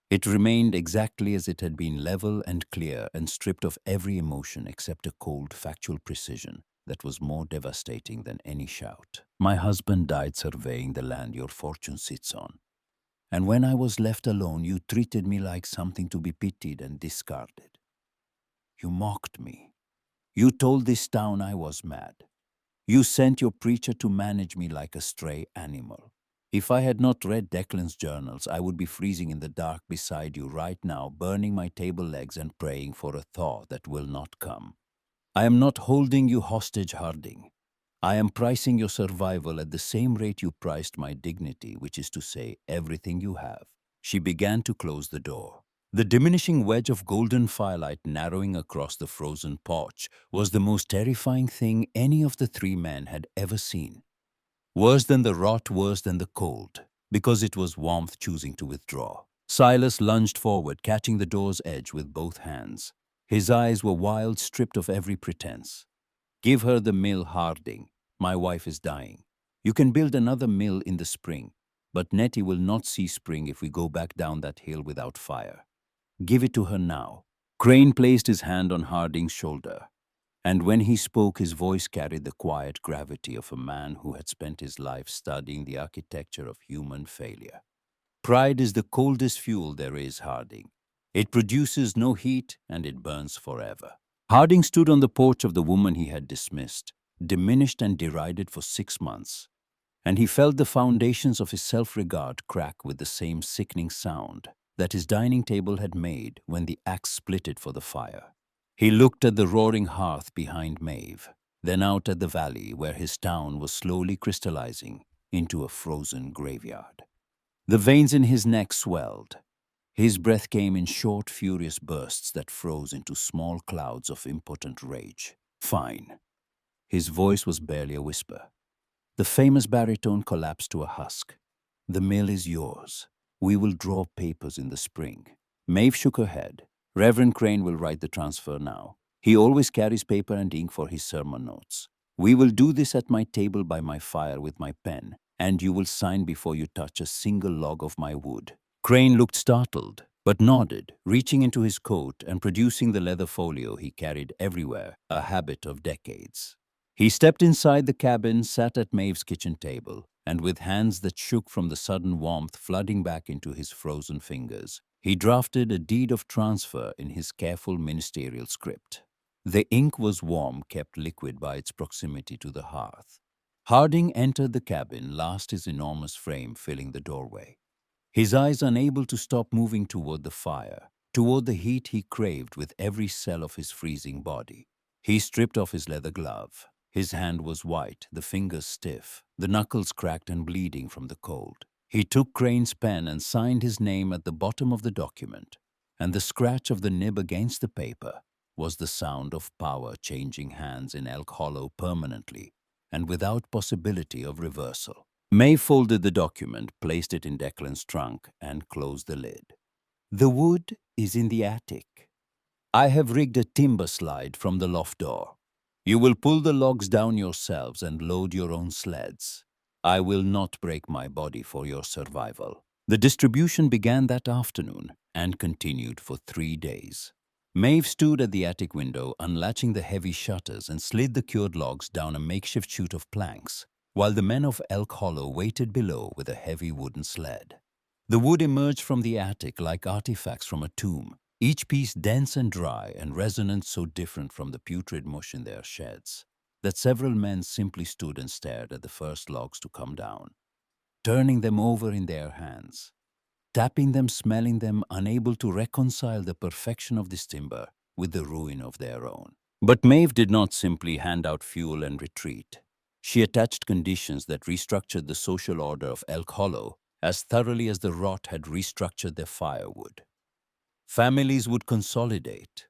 It remained exactly as it had been, level and clear and stripped of every emotion except a cold, factual precision that was more devastating than any shout. My husband died surveying the land your fortune sits on. And when I was left alone, you treated me like something to be pitied and discarded. You mocked me. You told this town I was mad. You sent your preacher to manage me like a stray animal. If I had not read Declan's journals, I would be freezing in the dark beside you right now, burning my table legs and praying for a thaw that will not come. I am not holding you hostage, Harding. I am pricing your survival at the same rate you priced my dignity, which is to say, everything you have. She began to close the door. The diminishing wedge of golden firelight narrowing across the frozen porch was the most terrifying thing any of the three men had ever seen. Worse than the rot, worse than the cold, because it was warmth choosing to withdraw. Silas lunged forward, catching the door's edge with both hands. His eyes were wild, stripped of every pretense. Give her the mill, Harding. My wife is dying. You can build another mill in the spring, but Nettie will not see spring if we go back down that hill without fire. Give it to her now. Crane placed his hand on Harding's shoulder, and when he spoke, his voice carried the quiet gravity of a man who had spent his life studying the architecture of human failure. Pride is the coldest fuel there is, Harding. It produces no heat and it burns forever. Harding stood on the porch of the woman he had dismissed, diminished and derided for 6 months. and he felt the foundations of his self-regard crack with the same sickening sound that his dining table had made when the axe split it for the fire. He looked at the roaring hearth behind Maeve, then out at the valley where his town was slowly crystallizing into a frozen graveyard. The veins in his neck swelled. His breath came in short, furious bursts that froze into small clouds of impotent rage. Fine. His voice was barely a whisper. The famous baritone collapsed to a husk. The mill is yours. We will draw papers in the spring. Maeve shook her head. Reverend Crane will write the transfer now. He always carries paper and ink for his sermon notes. We will do this at my table by my fire with my pen, and you will sign before you touch a single log of my wood. Crane looked startled, but nodded, reaching into his coat and producing the leather folio he carried everywhere, a habit of decades. He stepped inside the cabin, sat at Maeve's kitchen table, and with hands that shook from the sudden warmth flooding back into his frozen fingers, he drafted a deed of transfer in his careful ministerial script. The ink was warm, kept liquid by its proximity to the hearth. Harding entered the cabin, last his enormous frame filling the doorway. His eyes unable to stop moving toward the fire, toward the heat he craved with every cell of his freezing body. He stripped off his leather glove. His hand was white, the fingers stiff, the knuckles cracked and bleeding from the cold. He took Crane's pen and signed his name at the bottom of the document, and the scratch of the nib against the paper was the sound of power changing hands in Elk Hollow permanently and without possibility of reversal. May folded the document, placed it in Declan's trunk, and closed the lid. The wood is in the attic. I have rigged a timber slide from the loft door. You will pull the logs down yourselves and load your own sleds. I will not break my body for your survival. The distribution began that afternoon and continued for 3 days. Maeve stood at the attic window, unlatching the heavy shutters, and slid the cured logs down a makeshift chute of planks, while the men of Elk Hollow waited below with a heavy wooden sled. The wood emerged from the attic like artifacts from a tomb, each piece dense and dry and resonant, so different from the putrid mush in their sheds that several men simply stood and stared at the first logs to come down, turning them over in their hands, tapping them, smelling them, unable to reconcile the perfection of this timber with the ruin of their own. But Maeve did not simply hand out fuel and retreat. She attached conditions that restructured the social order of Elk Hollow as thoroughly as the rot had restructured their firewood. Families would consolidate.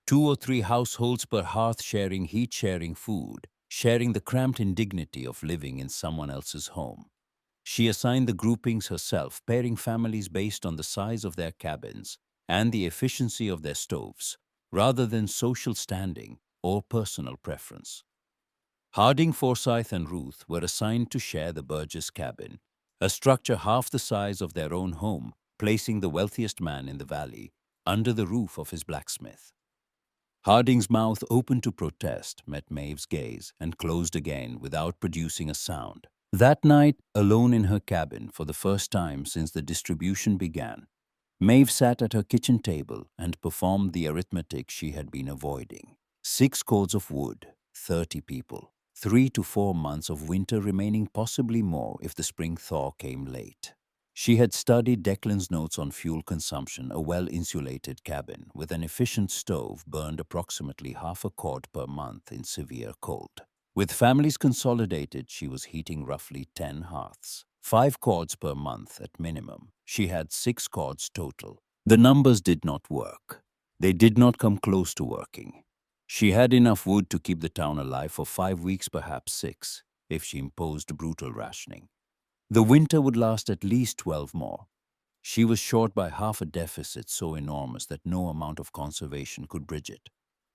2 or 3 households per hearth, sharing heat, sharing food, sharing the cramped indignity of living in someone else's home. She assigned the groupings herself, pairing families based on the size of their cabins and the efficiency of their stoves, rather than social standing or personal preference. Harding, Forsyth, and Ruth were assigned to share the Burgess cabin, a structure half the size of their own home, placing the wealthiest man in the valley under the roof of his blacksmith. Harding's mouth, opened to protest, met Maeve's gaze and closed again without producing a sound. That night, alone in her cabin for the first time since the distribution began, Maeve sat at her kitchen table and performed the arithmetic she had been avoiding. 6 cords of wood, 30 people, 3 to 4 months of winter remaining, possibly more if the spring thaw came late. She had studied Declan's notes on fuel consumption. A well-insulated cabin with an efficient stove burned approximately half a cord per month in severe cold. With families consolidated, she was heating roughly 10 hearths. 5 cords per month at minimum. She had 6 cords total. The numbers did not work. They did not come close to working. She had enough wood to keep the town alive for 5 weeks, perhaps 6, if she imposed brutal rationing. The winter would last at least 12 more. She was short by half a deficit so enormous that no amount of conservation could bridge it.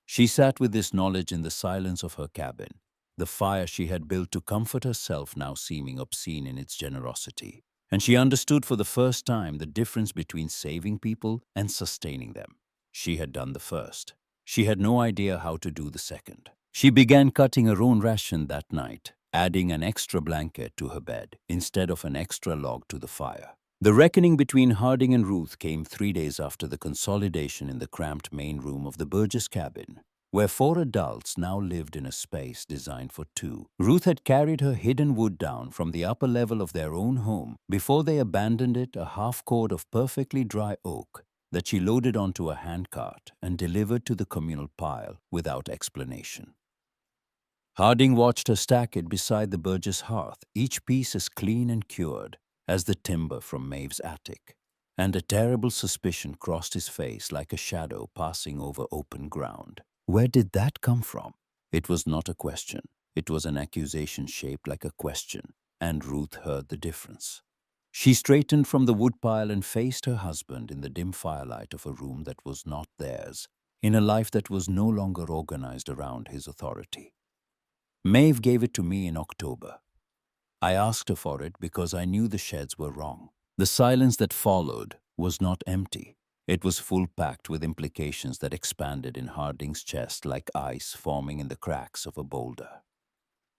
She sat with this knowledge in the silence of her cabin, the fire she had built to comfort herself now seeming obscene in its generosity. And she understood for the first time the difference between saving people and sustaining them. She had done the first. She had no idea how to do the second. She began cutting her own ration that night, adding an extra blanket to her bed instead of an extra log to the fire. The reckoning between Harding and Ruth came 3 days after the consolidation in the cramped main room of the Burgess cabin, where 4 adults now lived in a space designed for 2. Ruth had carried her hidden wood down from the upper level of their own home before they abandoned it, a half-cord of perfectly dry oak that she loaded onto a handcart and delivered to the communal pile without explanation. Harding watched her stack it beside the Burgess hearth, each piece as clean and cured as the timber from Maeve's attic, and a terrible suspicion crossed his face like a shadow passing over open ground. Where did that come from? It was not a question. It was an accusation shaped like a question, and Ruth heard the difference. She straightened from the woodpile and faced her husband in the dim firelight of a room that was not theirs, in a life that was no longer organized around his authority. Maeve gave it to me in October. I asked her for it because I knew the sheds were wrong. The silence that followed was not empty. It was full-packed with implications that expanded in Harding's chest like ice forming in the cracks of a boulder.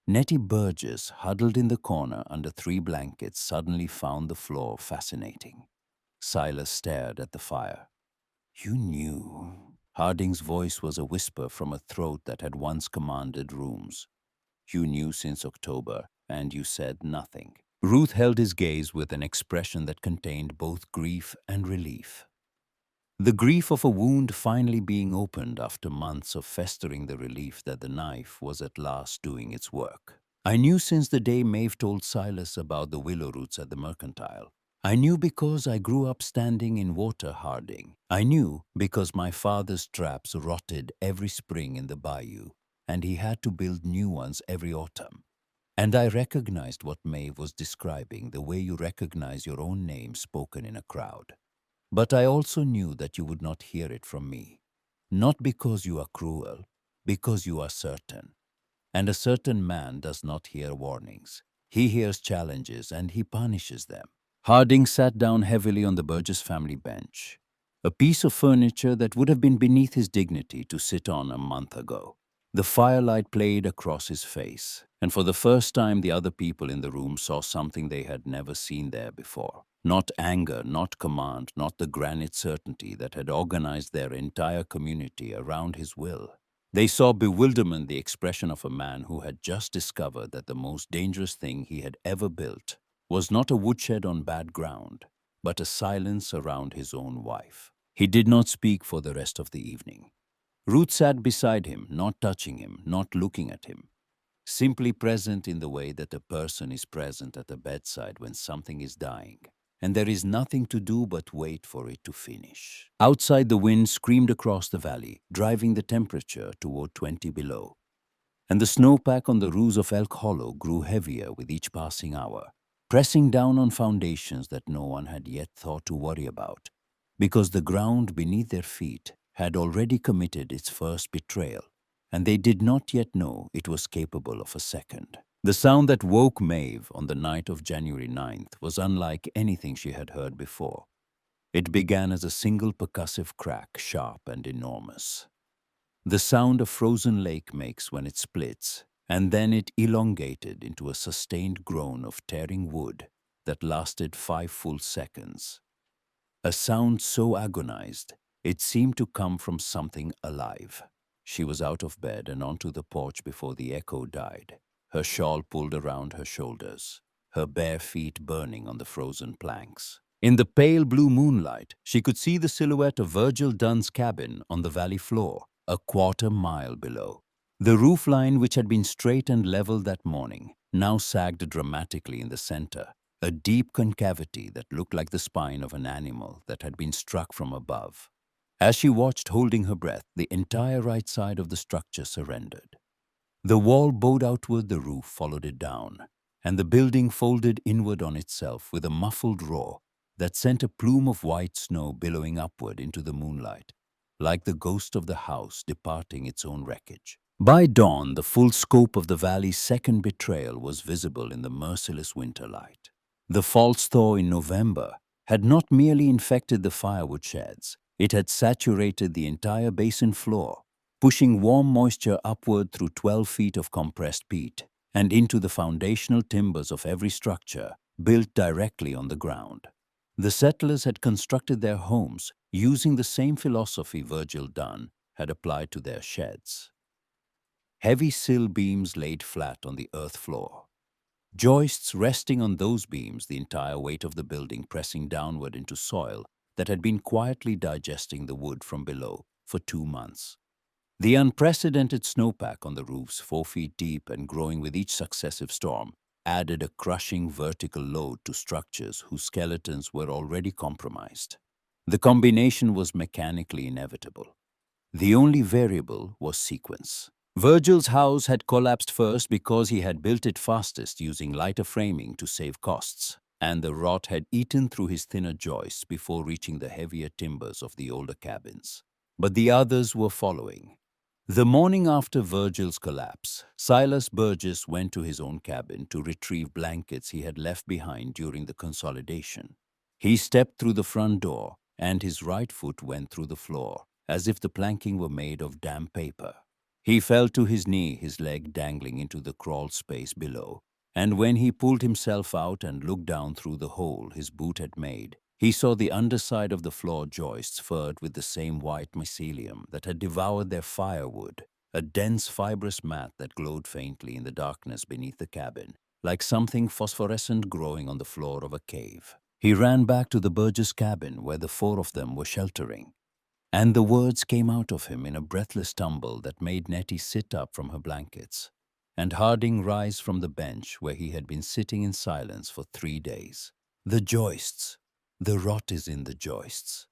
Nettie Burgess, huddled in the corner under 3 blankets, suddenly found the floor fascinating. Silas stared at the fire. "You knew." Harding's voice was a whisper from a throat that had once commanded rooms. "You knew since October, and you said nothing." Ruth held his gaze with an expression that contained both grief and relief. The grief of a wound finally being opened after months of festering, the relief that the knife was at last doing its work. "I knew since the day Maeve told Silas about the willow roots at the mercantile. I knew because I grew up standing in water, Harding. I knew because my father's traps rotted every spring in the bayou, and he had to build new ones every autumn. And I recognized what Maeve was describing, the way you recognize your own name spoken in a crowd. But I also knew that you would not hear it from me. Not because you are cruel, because you are certain. And a certain man does not hear warnings. He hears challenges and he punishes them." Harding sat down heavily on the Burgess family bench, a piece of furniture that would have been beneath his dignity to sit on a month ago. The firelight played across his face, and for the first time the other people in the room saw something they had never seen there before. Not anger, not command, not the granite certainty that had organized their entire community around his will. They saw bewilderment, the expression of a man who had just discovered that the most dangerous thing he had ever built was not a woodshed on bad ground, but a silence around his own wife. He did not speak for the rest of the evening. Ruth sat beside him, not touching him, not looking at him, simply present in the way that a person is present at the bedside when something is dying, and there is nothing to do but wait for it to finish. Outside, the wind screamed across the valley, driving the temperature toward 20 below, and the snowpack on the roofs of Elk Hollow grew heavier with each passing hour, pressing down on foundations that no one had yet thought to worry about, because the ground beneath their feet had already committed its first betrayal, and they did not yet know it was capable of a second. The sound that woke Maeve on the night of January 9th was unlike anything she had heard before. It began as a single percussive crack, sharp and enormous. The sound a frozen lake makes when it splits, and then it elongated into a sustained groan of tearing wood that lasted 5 full seconds. A sound so agonized, it seemed to come from something alive. She was out of bed and onto the porch before the echo died, her shawl pulled around her shoulders, her bare feet burning on the frozen planks. In the pale blue moonlight, she could see the silhouette of Virgil Dunn's cabin on the valley floor, a quarter mile below. The roofline, which had been straight and level that morning, now sagged dramatically in the center, a deep concavity that looked like the spine of an animal that had been struck from above. As she watched, holding her breath, the entire right side of the structure surrendered. The wall bowed outward, the roof followed it down, and the building folded inward on itself with a muffled roar that sent a plume of white snow billowing upward into the moonlight, like the ghost of the house departing its own wreckage. By dawn, the full scope of the valley's second betrayal was visible in the merciless winter light. The false thaw in November had not merely infected the firewood sheds, it had saturated the entire basin floor, pushing warm moisture upward through 12 feet of compressed peat and into the foundational timbers of every structure built directly on the ground. The settlers had constructed their homes using the same philosophy Virgil Dunn had applied to their sheds. Heavy sill beams laid flat on the earth floor. Joists resting on those beams, the entire weight of the building pressing downward into soil that had been quietly digesting the wood from below for 2 months. The unprecedented snowpack on the roofs, 4 feet deep and growing with each successive storm, added a crushing vertical load to structures whose skeletons were already compromised. The combination was mechanically inevitable. The only variable was sequence. Virgil's house had collapsed first because he had built it fastest using lighter framing to save costs, and the rot had eaten through his thinner joists before reaching the heavier timbers of the older cabins. But the others were following. The morning after Virgil's collapse, Silas Burgess went to his own cabin to retrieve blankets he had left behind during the consolidation. He stepped through the front door, and his right foot went through the floor, as if the planking were made of damp paper. He fell to his knee, his leg dangling into the crawl space below, and when he pulled himself out and looked down through the hole his boot had made, he saw the underside of the floor joists furred with the same white mycelium that had devoured their firewood, a dense fibrous mat that glowed faintly in the darkness beneath the cabin, like something phosphorescent growing on the floor of a cave. He ran back to the Burgess cabin where the 4 of them were sheltering. And the words came out of him in a breathless tumble that made Nettie sit up from her blankets, and Harding rise from the bench where he had been sitting in silence for 3 days. The joists. The rot is in the joists.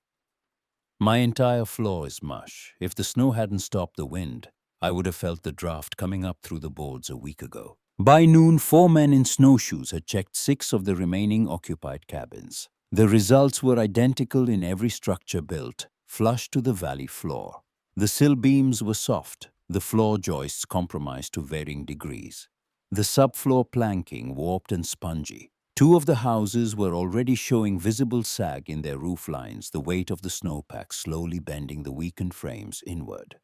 My entire floor is mush. If the snow hadn't stopped the wind, I would have felt the draft coming up through the boards a week ago. By noon, 4 men in snowshoes had checked 6 of the remaining occupied cabins. The results were identical in every structure built flush to the valley floor. The sill beams were soft, the floor joists compromised to varying degrees. The subfloor planking warped and spongy. 2 of the houses were already showing visible sag in their roof lines, the weight of the snowpack slowly bending the weakened frames inward.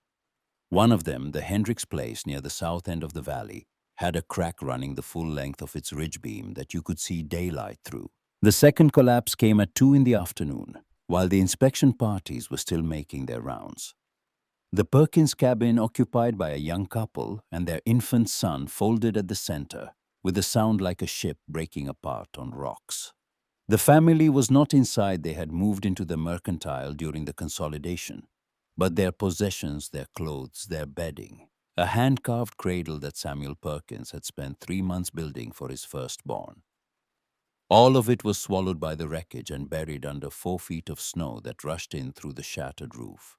One of them, the Hendricks Place near the south end of the valley, had a crack running the full length of its ridge beam that you could see daylight through. The second collapse came at 2 in the afternoon, while the inspection parties were still making their rounds. The Perkins cabin, occupied by a young couple and their infant son, folded at the center, with a sound like a ship breaking apart on rocks. The family was not inside. They had moved into the mercantile during the consolidation, but their possessions, their clothes, their bedding, a hand-carved cradle that Samuel Perkins had spent 3 months building for his firstborn. All of it was swallowed by the wreckage and buried under 4 feet of snow that rushed in through the shattered roof.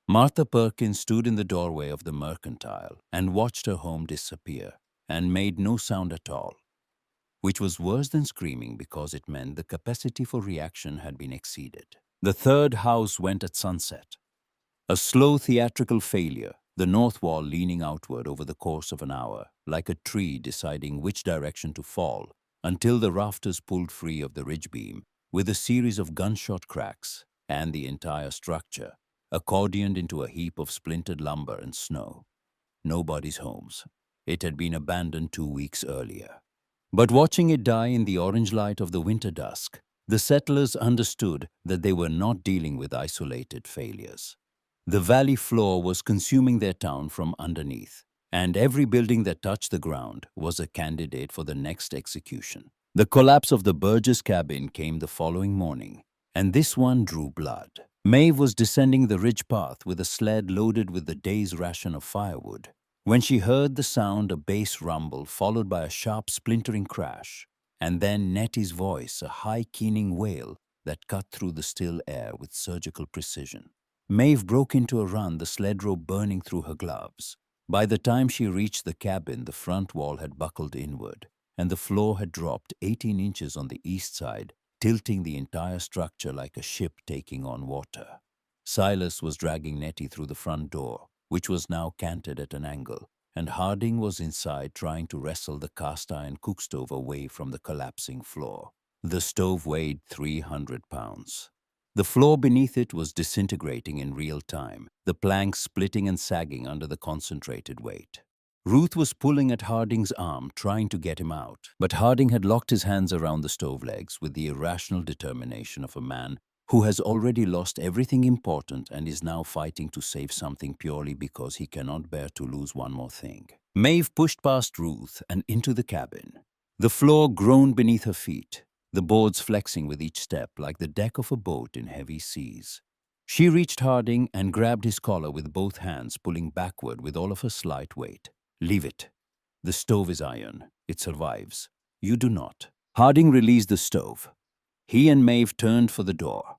Martha Perkins stood in the doorway of the mercantile and watched her home disappear and made no sound at all, which was worse than screaming because it meant the capacity for reaction had been exceeded. The third house went at sunset. A slow theatrical failure, the north wall leaning outward over the course of an hour, like a tree deciding which direction to fall, until the rafters pulled free of the ridge beam, with a series of gunshot cracks, and the entire structure accordioned into a heap of splintered lumber and snow. Nobody's homes. It had been abandoned 2 weeks earlier. But watching it die in the orange light of the winter dusk, the settlers understood that they were not dealing with isolated failures. The valley floor was consuming their town from underneath, and every building that touched the ground was a candidate for the next execution. The collapse of the Burgess cabin came the following morning, and this one drew blood. Maeve was descending the ridge path with a sled loaded with the day's ration of firewood, when she heard the sound, a bass rumble followed by a sharp splintering crash, and then Nettie's voice, a high keening wail that cut through the still air with surgical precision. Maeve broke into a run, the sled rope burning through her gloves. By the time she reached the cabin, the front wall had buckled inward, and the floor had dropped 18 inches on the east side, tilting the entire structure like a ship taking on water. Silas was dragging Nettie through the front door, which was now canted at an angle, and Harding was inside trying to wrestle the cast-iron cookstove away from the collapsing floor. The stove weighed 300 pounds. The floor beneath it was disintegrating in real time, the planks splitting and sagging under the concentrated weight. Ruth was pulling at Harding's arm, trying to get him out, but Harding had locked his hands around the stove legs with the irrational determination of a man who has already lost everything important and is now fighting to save something purely because he cannot bear to lose one more thing. Maeve pushed past Ruth and into the cabin. The floor groaned beneath her feet, the boards flexing with each step like the deck of a boat in heavy seas. She reached Harding and grabbed his collar with both hands, pulling backward with all of her slight weight. "Leave it. The stove is iron. It survives. You do not." Harding released the stove. He and Maeve turned for the door.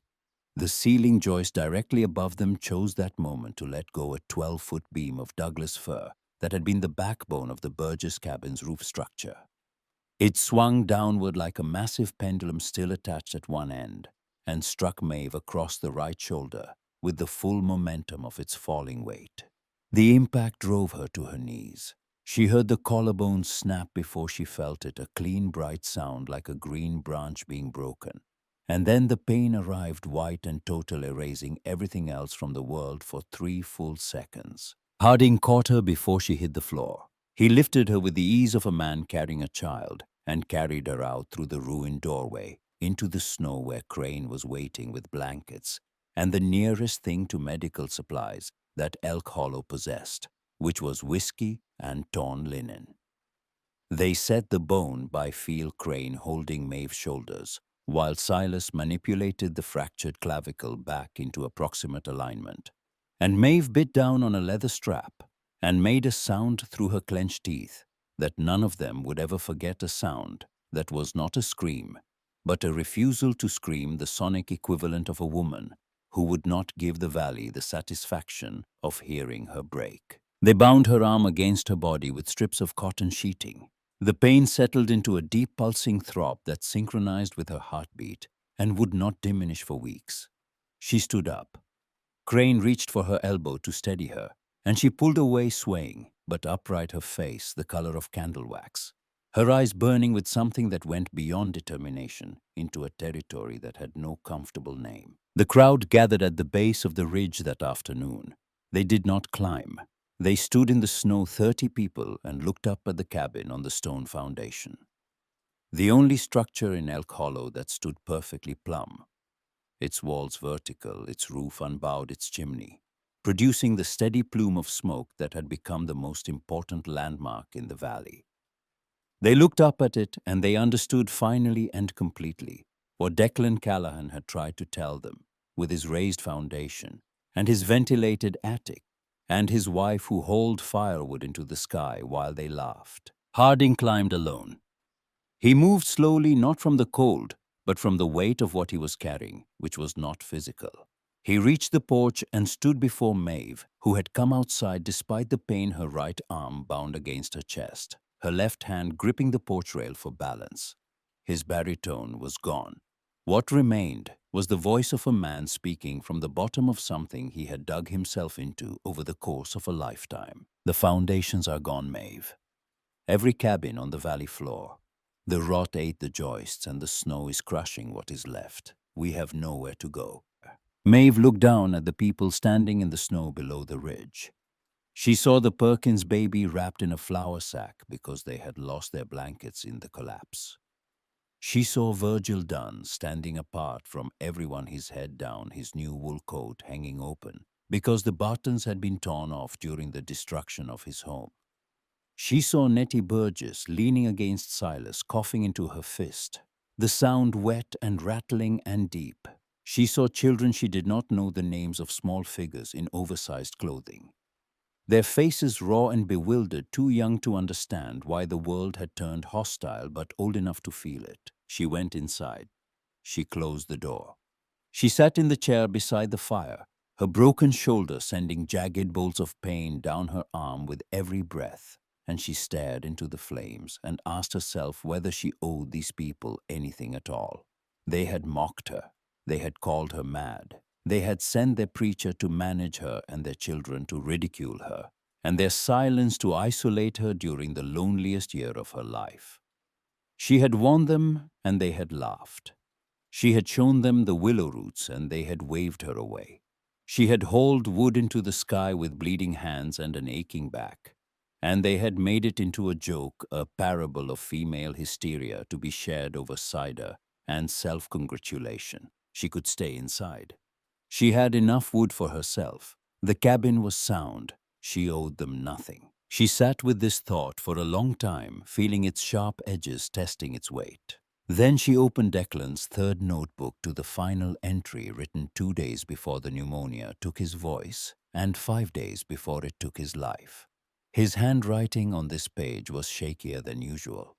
The ceiling joist directly above them chose that moment to let go a 12-foot beam of Douglas fir that had been the backbone of the Burgess cabin's roof structure. It swung downward like a massive pendulum still attached at one end and struck Maeve across the right shoulder with the full momentum of its falling weight. The impact drove her to her knees. She heard the collarbone snap before she felt it, a clean, bright sound like a green branch being broken. And then the pain arrived, white and total, erasing everything else from the world for 3 full seconds. Harding caught her before she hit the floor. He lifted her with the ease of a man carrying a child and carried her out through the ruined doorway into the snow where Crane was waiting with blankets and the nearest thing to medical supplies that Elk Hollow possessed, which was whiskey and torn linen. They set the bone by Phil Crane holding Maeve's shoulders, while Silas manipulated the fractured clavicle back into approximate alignment. And Maeve bit down on a leather strap and made a sound through her clenched teeth that none of them would ever forget, a sound that was not a scream, but a refusal to scream, the sonic equivalent of a woman who would not give the valley the satisfaction of hearing her break. They bound her arm against her body with strips of cotton sheeting. The pain settled into a deep pulsing throb that synchronized with her heartbeat and would not diminish for weeks. She stood up. Crane reached for her elbow to steady her, and she pulled away, swaying, but upright, her face the color of candle wax, her eyes burning with something that went beyond determination into a territory that had no comfortable name. The crowd gathered at the base of the ridge that afternoon. They did not climb. They stood in the snow, 30 people, and looked up at the cabin on the stone foundation. The only structure in Elk Hollow that stood perfectly plumb. Its walls vertical, its roof unbowed, its chimney producing the steady plume of smoke that had become the most important landmark in the valley. They looked up at it and they understood finally and completely what Declan Callahan had tried to tell them with his raised foundation and his ventilated attic and his wife who hauled firewood into the sky while they laughed. Harding climbed alone. He moved slowly, not from the cold, but from the weight of what he was carrying, which was not physical. He reached the porch and stood before Maeve, who had come outside despite the pain, her right arm bound against her chest, her left hand gripping the porch rail for balance. His baritone was gone. What remained was the voice of a man speaking from the bottom of something he had dug himself into over the course of a lifetime. "The foundations are gone, Maeve. Every cabin on the valley floor. The rot ate the joists and the snow is crushing what is left. We have nowhere to go." Maeve looked down at the people standing in the snow below the ridge. She saw the Perkins baby wrapped in a flour sack because they had lost their blankets in the collapse. She saw Virgil Dunn standing apart from everyone, his head down, his new wool coat hanging open because the buttons had been torn off during the destruction of his home. She saw Nettie Burgess leaning against Silas, coughing into her fist, the sound wet and rattling and deep. She saw children she did not know the names of, small figures in oversized clothing. Their faces raw and bewildered, too young to understand why the world had turned hostile but old enough to feel it. She went inside. She closed the door. She sat in the chair beside the fire, her broken shoulder sending jagged bolts of pain down her arm with every breath, and she stared into the flames and asked herself whether she owed these people anything at all. They had mocked her. They had called her mad. They had sent their preacher to manage her and their children to ridicule her, and their silence to isolate her during the loneliest year of her life. She had warned them and they had laughed. She had shown them the willow roots and they had waved her away. She had hauled wood into the sky with bleeding hands and an aching back, and they had made it into a joke, a parable of female hysteria to be shared over cider and self-congratulation. she could stay inside. She had enough wood for herself. The cabin was sound. She owed them nothing. She sat with this thought for a long time, feeling its sharp edges testing its weight. Then she opened Declan's third notebook to the final entry written 2 days before the pneumonia took his voice and 5 days before it took his life. His handwriting on this page was shakier than usual,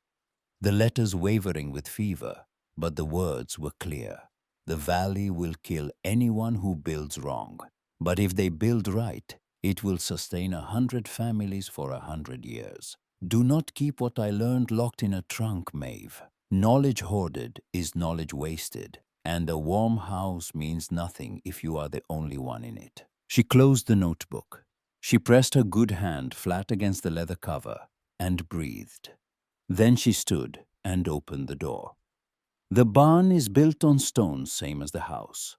the letters wavering with fever, but the words were clear. The valley will kill anyone who builds wrong, but if they build right, it will sustain 100 families for 100 years. Do not keep what I learned locked in a trunk, Maeve. Knowledge hoarded is knowledge wasted, and a warm house means nothing if you are the only one in it. She closed the notebook. She pressed her good hand flat against the leather cover and breathed. Then she stood and opened the door. The barn is built on stones, same as the house.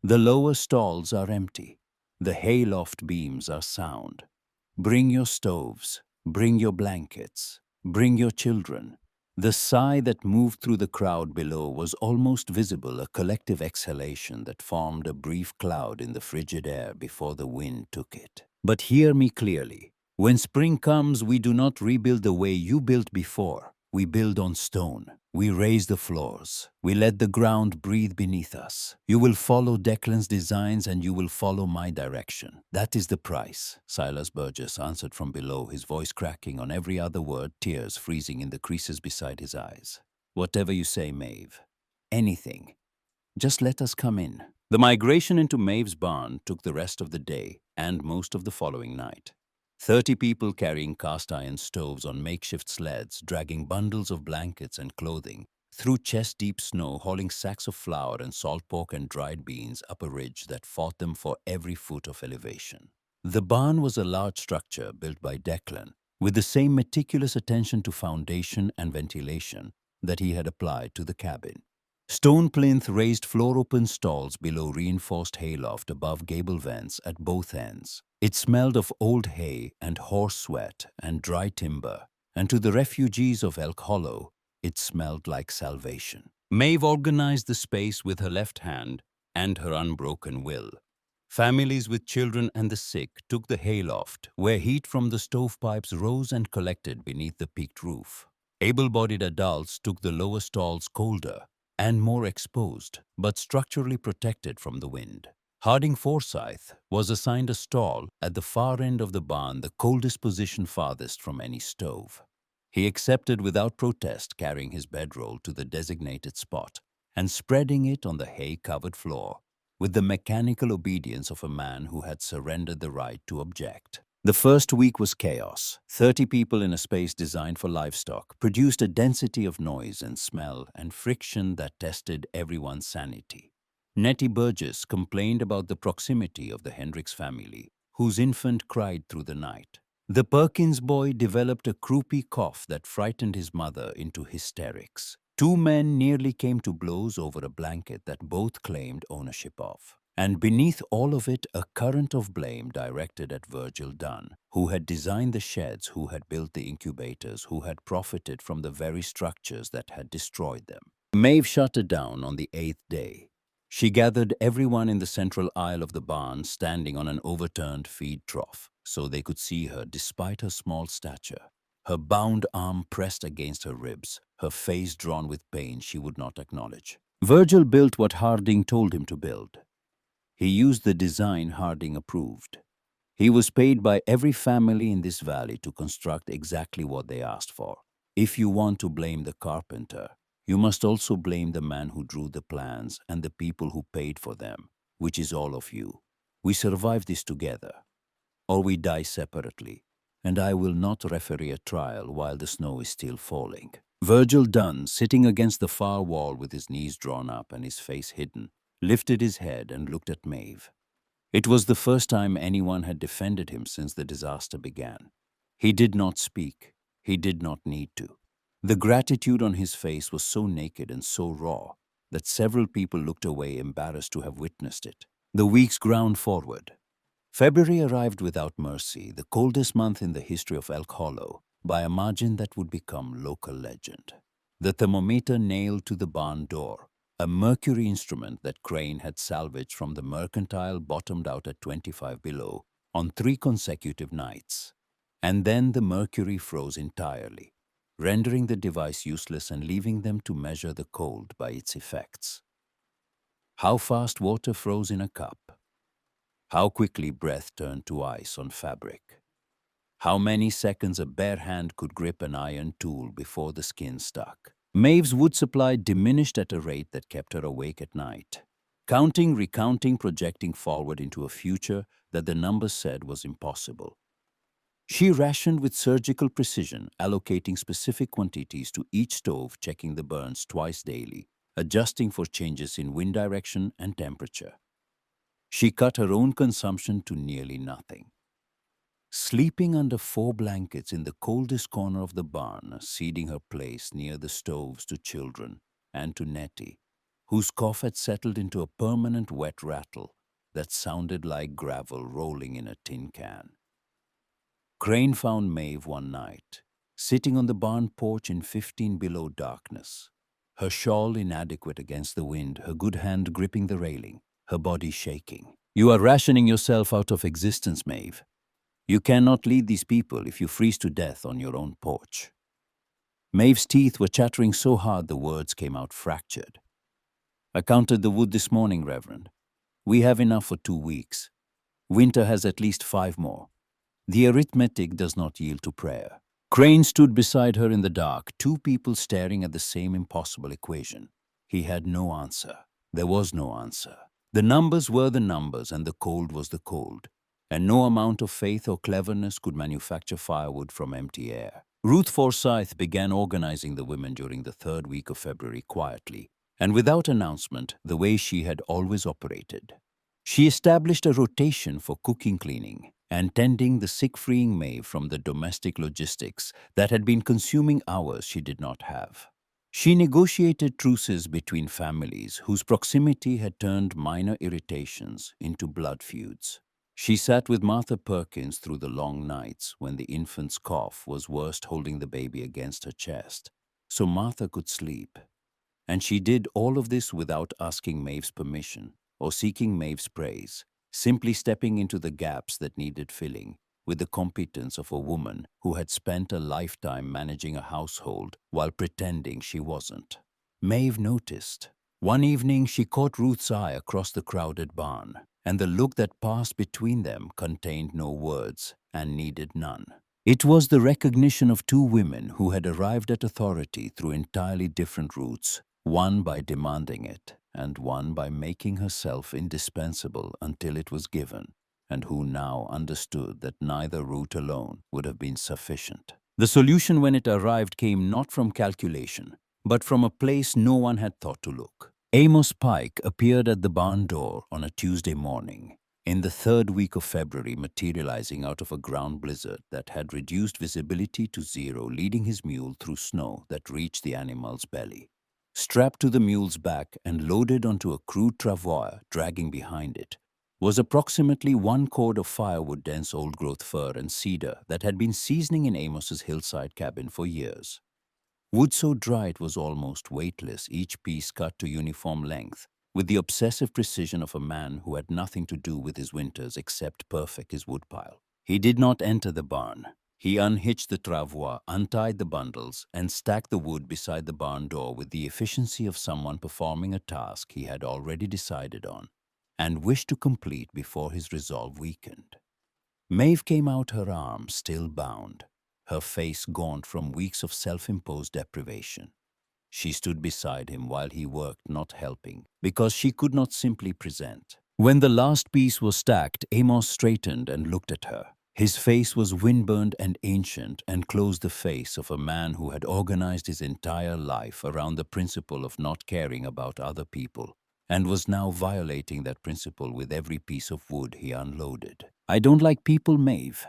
The lower stalls are empty. The hayloft beams are sound. Bring your stoves, bring your blankets, bring your children. The sigh that moved through the crowd below was almost visible, a collective exhalation that formed a brief cloud in the frigid air before the wind took it. But hear me clearly. When spring comes, we do not rebuild the way you built before. We build on stone. We raise the floors. We let the ground breathe beneath us. You will follow Declan's designs and you will follow my direction. That is the price, Silas Burgess answered from below, his voice cracking on every other word, tears freezing in the creases beside his eyes. Whatever you say, Maeve. Anything. Just let us come in. The migration into Maeve's barn took the rest of the day and most of the following night. 30 people carrying cast-iron stoves on makeshift sleds, dragging bundles of blankets and clothing, through chest-deep snow, hauling sacks of flour and salt pork and dried beans up a ridge that fought them for every foot of elevation. The barn was a large structure built by Declan, with the same meticulous attention to foundation and ventilation that he had applied to the cabin. Stone plinth raised floor-open stalls below reinforced hayloft above gable vents at both ends. It smelled of old hay and horse sweat and dry timber, and to the refugees of Elk Hollow, it smelled like salvation. Maeve organized the space with her left hand and her unbroken will. Families with children and the sick took the hayloft, where heat from the stovepipes rose and collected beneath the peaked roof. Able-bodied adults took the lower stalls, colder and more exposed, but structurally protected from the wind. Harding Forsyth was assigned a stall at the far end of the barn, the coldest position farthest from any stove. He accepted without protest, carrying his bedroll to the designated spot and spreading it on the hay-covered floor, with the mechanical obedience of a man who had surrendered the right to object. The first week was chaos. 30 people in a space designed for livestock produced a density of noise and smell and friction that tested everyone's sanity. Nettie Burgess complained about the proximity of the Hendricks family, whose infant cried through the night. The Perkins boy developed a croupy cough that frightened his mother into hysterics. 2 men nearly came to blows over a blanket that both claimed ownership of. And beneath all of it, a current of blame directed at Virgil Dunn, who had designed the sheds, who had built the incubators, who had profited from the very structures that had destroyed them. Maeve shut her down on the 8th day. She gathered everyone in the central aisle of the barn, standing on an overturned feed trough, so they could see her despite her small stature. Her bound arm pressed against her ribs, her face drawn with pain she would not acknowledge. Virgil built what Harding told him to build. He used the design Harding approved. He was paid by every family in this valley to construct exactly what they asked for. If you want to blame the carpenter, you must also blame the man who drew the plans and the people who paid for them, which is all of you. We survive this together, or we die separately, and I will not referee a trial while the snow is still falling. Virgil Dunn, sitting against the far wall with his knees drawn up and his face hidden, lifted his head and looked at Maeve. It was the first time anyone had defended him since the disaster began. He did not speak. He did not need to. The gratitude on his face was so naked and so raw that several people looked away, embarrassed to have witnessed it. The weeks ground forward. February arrived without mercy, the coldest month in the history of Elk Hollow, by a margin that would become local legend. The thermometer nailed to the barn door. a mercury instrument that Crane had salvaged from the mercantile bottomed out at 25 below on 3 consecutive nights. And then the mercury froze entirely, rendering the device useless and leaving them to measure the cold by its effects. How fast water froze in a cup. How quickly breath turned to ice on fabric. How many seconds a bare hand could grip an iron tool before the skin stuck. Maeve's wood supply diminished at a rate that kept her awake at night, counting, recounting, projecting forward into a future that the numbers said was impossible. She rationed with surgical precision, allocating specific quantities to each stove, checking the burns twice daily, adjusting for changes in wind direction and temperature. She cut her own consumption to nearly nothing. Sleeping under 4 blankets in the coldest corner of the barn, ceding her place near the stoves to children and to Nettie, whose cough had settled into a permanent wet rattle that sounded like gravel rolling in a tin can. Crane found Maeve one night, sitting on the barn porch in 15 below darkness, her shawl inadequate against the wind, her good hand gripping the railing, her body shaking. "You are rationing yourself out of existence, Maeve. You cannot lead these people if you freeze to death on your own porch." Maeve's teeth were chattering so hard the words came out fractured. "I counted the wood this morning, Reverend. We have enough for 2 weeks. Winter has at least 5 more. The arithmetic does not yield to prayer." Crane stood beside her in the dark, 2 people staring at the same impossible equation. He had no answer. There was no answer. The numbers were the numbers, and the cold was the cold. And no amount of faith or cleverness could manufacture firewood from empty air. Ruth Forsyth began organizing the women during the 3rd week of February quietly, and without announcement, the way she had always operated. She established a rotation for cooking, cleaning, and tending the sick-freeing Maeve from the domestic logistics that had been consuming hours she did not have. She negotiated truces between families whose proximity had turned minor irritations into blood feuds. She sat with Martha Perkins through the long nights when the infant's cough was worst, holding the baby against her chest, so Martha could sleep. And she did all of this without asking Maeve's permission or seeking Maeve's praise, simply stepping into the gaps that needed filling with the competence of a woman who had spent a lifetime managing a household while pretending she wasn't. Maeve noticed. One evening she caught Ruth's eye across the crowded barn, and the look that passed between them contained no words and needed none. It was the recognition of 2 women who had arrived at authority through entirely different routes, one by demanding it, and one by making herself indispensable until it was given, and who now understood that neither route alone would have been sufficient. The solution, when it arrived, came not from calculation, but from a place no one had thought to look. Amos Pike appeared at the barn door on a Tuesday morning, in the 3rd week of February, materializing out of a ground blizzard that had reduced visibility to 0, leading his mule through snow that reached the animal's belly. Strapped to the mule's back and loaded onto a crude travois dragging behind it was approximately 1 cord of firewood, dense old-growth fir and cedar that had been seasoning in Amos's hillside cabin for years. Wood so dry it was almost weightless, each piece cut to uniform length, with the obsessive precision of a man who had nothing to do with his winters except perfect his woodpile. He did not enter the barn. He unhitched the travois, untied the bundles, and stacked the wood beside the barn door with the efficiency of someone performing a task he had already decided on and wished to complete before his resolve weakened. Maeve came out, her arms still bound, her face gaunt from weeks of self-imposed deprivation. She stood beside him while he worked, not helping, because she could not simply present. When the last piece was stacked, Amos straightened and looked at her. His face was windburned and ancient, and closed the face of a man who had organized his entire life around the principle of not caring about other people, and was now violating that principle with every piece of wood he unloaded. "I don't like people, Maeve."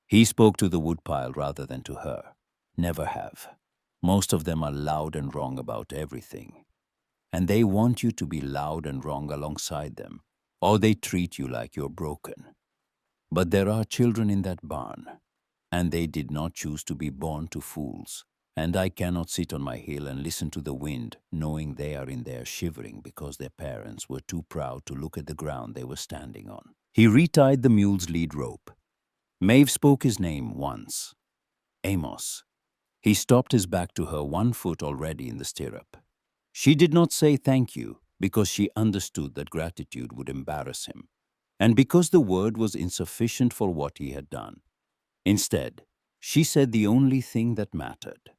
He spoke to the woodpile rather than to her. "Never have. Most of them are loud and wrong about everything. And they want you to be loud and wrong alongside them, or they treat you like you're broken. But there are children in that barn, and they did not choose to be born to fools, and I cannot sit on my hill and listen to the wind, knowing they are in there shivering because their parents were too proud to look at the ground they were standing on. He retied the mule's lead rope. Maeve spoke his name once. Amos. He stopped his back to her, 1 foot already in the stirrup. She did not say thank you because she understood that gratitude would embarrass him, and because the word was insufficient for what he had done. Instead, she said the only thing that mattered.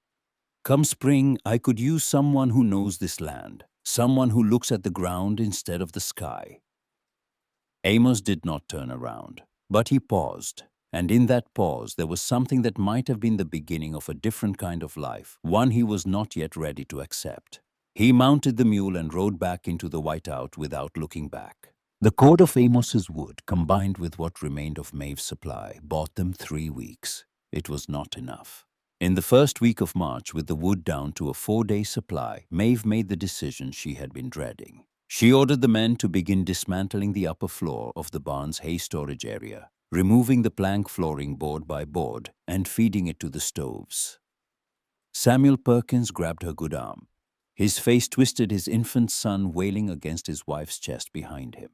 Come spring, I could use someone who knows this land, someone who looks at the ground instead of the sky. Amos did not turn around, but he paused, and in that pause there was something that might have been the beginning of a different kind of life, one he was not yet ready to accept. He mounted the mule and rode back into the whiteout without looking back. The cord of Amos's wood, combined with what remained of Maeve's supply, bought them 3 weeks. It was not enough. In the first week of March, with the wood down to a 4-day supply, Maeve made the decision she had been dreading. She ordered the men to begin dismantling the upper floor of the barn's hay storage area, removing the plank flooring board by board and feeding it to the stoves. Samuel Perkins grabbed her good arm. His face twisted, his infant son wailing against his wife's chest behind him.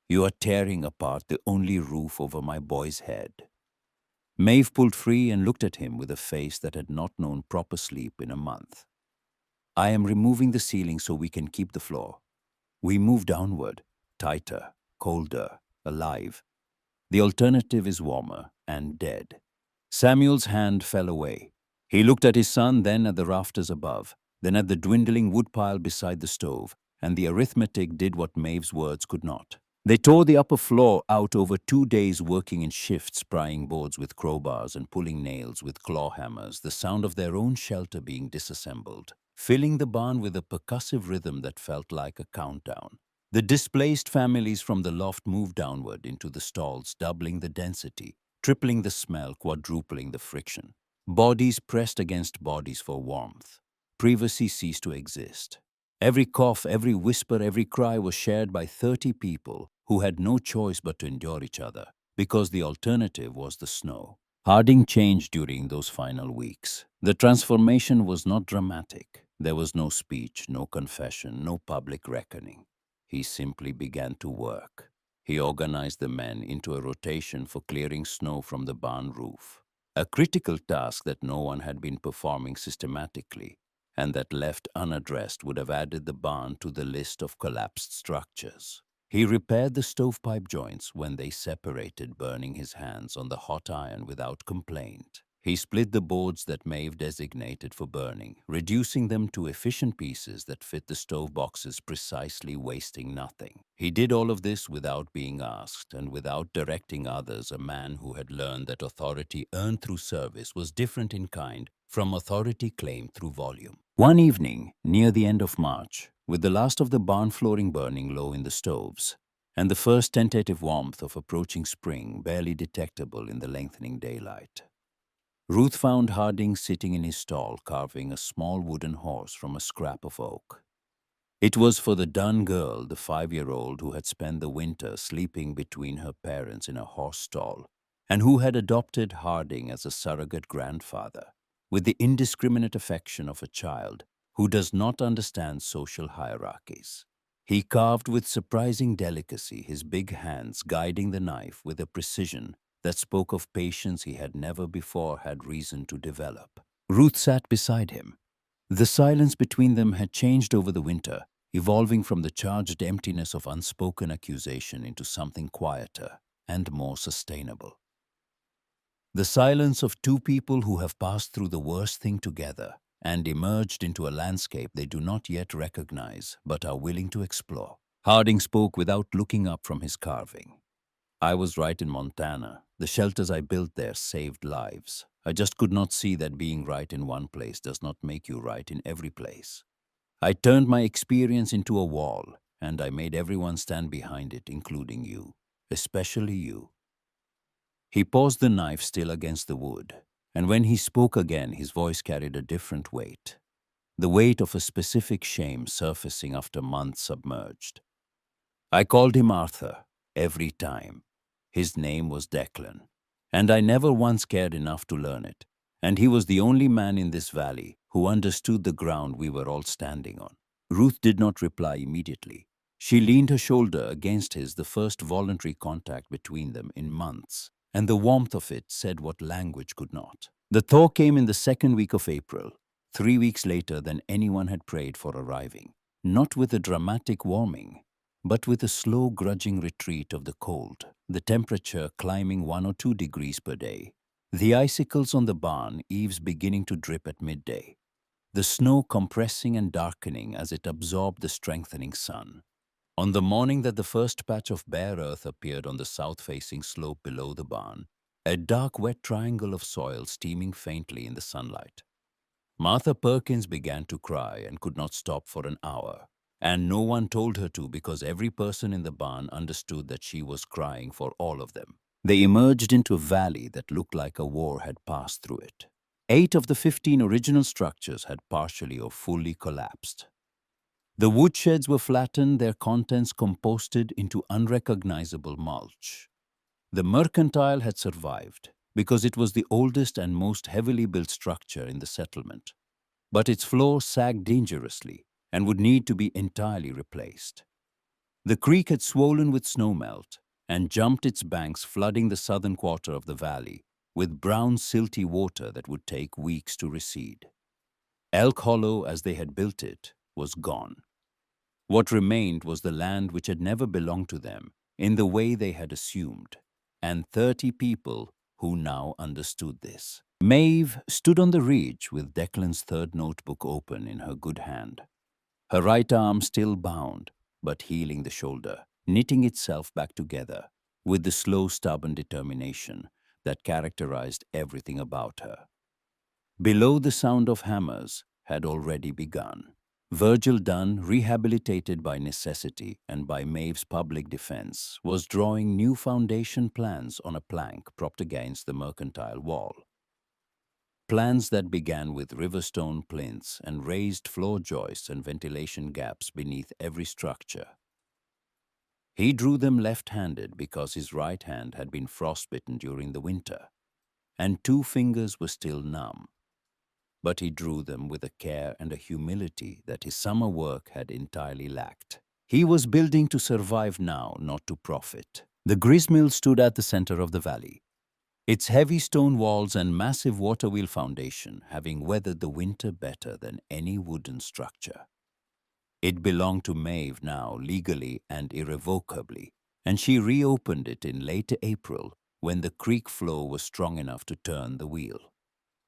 You are tearing apart the only roof over my boy's head. Maeve pulled free and looked at him with a face that had not known proper sleep in a month. I am removing the ceiling so we can keep the floor. We move downward, tighter, colder, alive. The alternative is warmer and dead. Samuel's hand fell away. He looked at his son, then at the rafters above, then at the dwindling woodpile beside the stove, and the arithmetic did what Maeve's words could not. They tore the upper floor out over 2 days, working in shifts, prying boards with crowbars and pulling nails with claw hammers, the sound of their own shelter being disassembled, filling the barn with a percussive rhythm that felt like a countdown. The displaced families from the loft moved downward into the stalls, doubling the density, tripling the smell, quadrupling the friction. Bodies pressed against bodies for warmth. Privacy ceased to exist. Every cough, every whisper, every cry was shared by 30 people who had no choice but to endure each other, because the alternative was the snow. Harding changed during those final weeks. The transformation was not dramatic. There was no speech, no confession, no public reckoning. He simply began to work. He organized the men into a rotation for clearing snow from the barn roof, a critical task that no one had been performing systematically, and that left unaddressed would have added the barn to the list of collapsed structures. He repaired the stovepipe joints when they separated, burning his hands on the hot iron without complaint. He split the boards that Maeve designated for burning, reducing them to efficient pieces that fit the stove boxes precisely, wasting nothing. He did all of this without being asked and without directing others, a man who had learned that authority earned through service was different in kind from authority claimed through volume. One evening, near the end of March, with the last of the barn flooring burning low in the stoves, and the first tentative warmth of approaching spring barely detectable in the lengthening daylight, Ruth found Harding sitting in his stall carving a small wooden horse from a scrap of oak. It was for the Dunn girl, the 5-year-old who had spent the winter sleeping between her parents in a horse stall, and who had adopted Harding as a surrogate grandfather, with the indiscriminate affection of a child who does not understand social hierarchies. He carved with surprising delicacy, his big hands guiding the knife with a precision that spoke of patience he had never before had reason to develop. Ruth sat beside him. The silence between them had changed over the winter, evolving from the charged emptiness of unspoken accusation into something quieter and more sustainable. The silence of two people who have passed through the worst thing together and emerged into a landscape they do not yet recognize but are willing to explore. Harding spoke without looking up from his carving. I was right in Montana. The shelters I built there saved lives. I just could not see that being right in one place does not make you right in every place. I turned my experience into a wall, and I made everyone stand behind it, including you, especially you. He paused, the knife still against the wood, and when he spoke again, his voice carried a different weight, the weight of a specific shame surfacing after months submerged. I called him Arthur every time. His name was Declan, and I never once cared enough to learn it. and he was the only man in this valley who understood the ground we were all standing on. Ruth did not reply immediately. She leaned her shoulder against his, the first voluntary contact between them in months, and the warmth of it said what language could not. The thaw came in the second week of April, 3 weeks later than anyone had prayed for arriving, not with a dramatic warming, but with a slow, grudging retreat of the cold, the temperature climbing 1 or 2 degrees per day, the icicles on the barn eaves beginning to drip at midday, the snow compressing and darkening as it absorbed the strengthening sun. On the morning that the first patch of bare earth appeared on the south-facing slope below the barn, a dark, wet triangle of soil steaming faintly in the sunlight, Martha Perkins began to cry and could not stop for an hour. And no one told her to, because every person in the barn understood that she was crying for all of them. They emerged into a valley that looked like a war had passed through it. 8 of the 15 original structures had partially or fully collapsed. The woodsheds were flattened, their contents composted into unrecognizable mulch. The mercantile had survived because it was the oldest and most heavily built structure in the settlement, but its floor sagged dangerously and would need to be entirely replaced. The creek had swollen with snowmelt and jumped its banks, flooding the southern quarter of the valley with brown, silty water that would take weeks to recede. Elk Hollow, as they had built it, was gone. What remained was the land which had never belonged to them in the way they had assumed, and 30 people who now understood this. Maeve stood on the ridge with Declan's third notebook open in her good hand, her right arm still bound, but healing the shoulder, knitting itself back together with the slow, stubborn determination that characterized everything about her. Below, the sound of hammers had already begun. Virgil Dunn, rehabilitated by necessity and by Maeve's public defense, was drawing new foundation plans on a plank propped against the mercantile wall. Plans that began with riverstone plinths and raised floor joists and ventilation gaps beneath every structure. He drew them left-handed because his right hand had been frostbitten during the winter, and 2 fingers were still numb. But he drew them with a care and a humility that his summer work had entirely lacked. He was building to survive now, not to profit. The gristmill stood at the center of the valley, its heavy stone walls and massive water-wheel foundation having weathered the winter better than any wooden structure. It belonged to Maeve now, legally and irrevocably, and she reopened it in late April when the creek flow was strong enough to turn the wheel.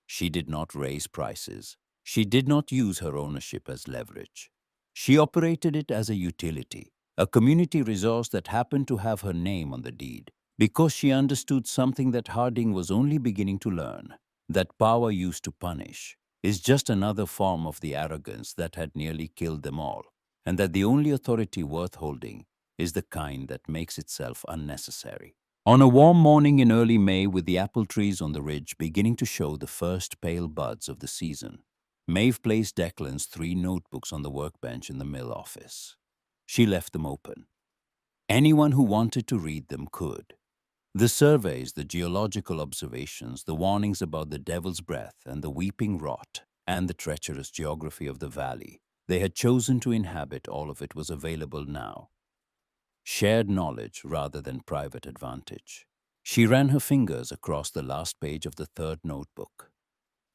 She did not raise prices. She did not use her ownership as leverage. She operated it as a utility, a community resource that happened to have her name on the deed, because she understood something that Harding was only beginning to learn, that power used to punish is just another form of the arrogance that had nearly killed them all, and that the only authority worth holding is the kind that makes itself unnecessary. On a warm morning in early May, with the apple trees on the ridge beginning to show the first pale buds of the season, Maeve placed Declan's 3 notebooks on the workbench in the mill office. She left them open. Anyone who wanted to read them could. The surveys, the geological observations, the warnings about the devil's breath and the weeping rot, and the treacherous geography of the valley they had chosen to inhabit, all of it was available now. Shared knowledge rather than private advantage. She ran her fingers across the last page of the 3rd notebook,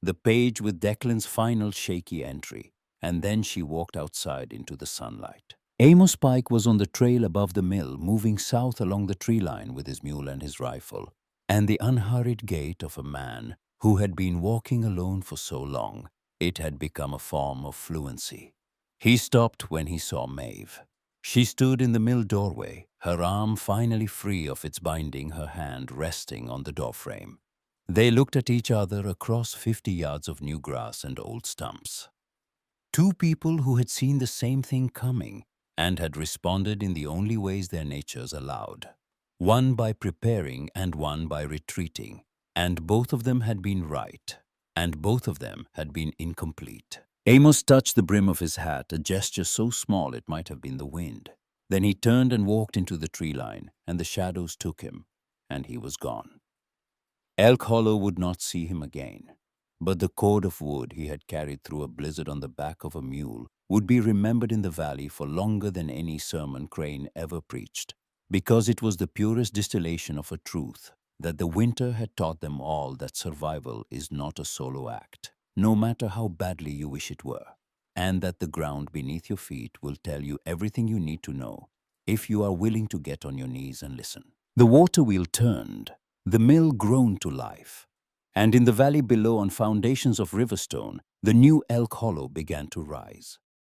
the page with Declan's final shaky entry, and then she walked outside into the sunlight. Amos Pike was on the trail above the mill, moving south along the tree line with his mule and his rifle, and the unhurried gait of a man who had been walking alone for so long it had become a form of fluency. He stopped when he saw Maeve. She stood in the mill doorway, her arm finally free of its binding, her hand resting on the doorframe. They looked at each other across 50 yards of new grass and old stumps. 2 people who had seen the same thing coming and had responded in the only ways their natures allowed. One by preparing and one by retreating, and both of them had been right, and both of them had been incomplete. Amos touched the brim of his hat, a gesture so small it might have been the wind. Then he turned and walked into the tree line, and the shadows took him, and he was gone. Elk Hollow would not see him again. But the cord of wood he had carried through a blizzard on the back of a mule would be remembered in the valley for longer than any sermon Crane ever preached, because it was the purest distillation of a truth that the winter had taught them all that survival is not a solo act, no matter how badly you wish it were, and that the ground beneath your feet will tell you everything you need to know if you are willing to get on your knees and listen. The water wheel turned, the mill groaned to life, and in the valley below, on foundations of riverstone, the new Elk Hollow began to rise.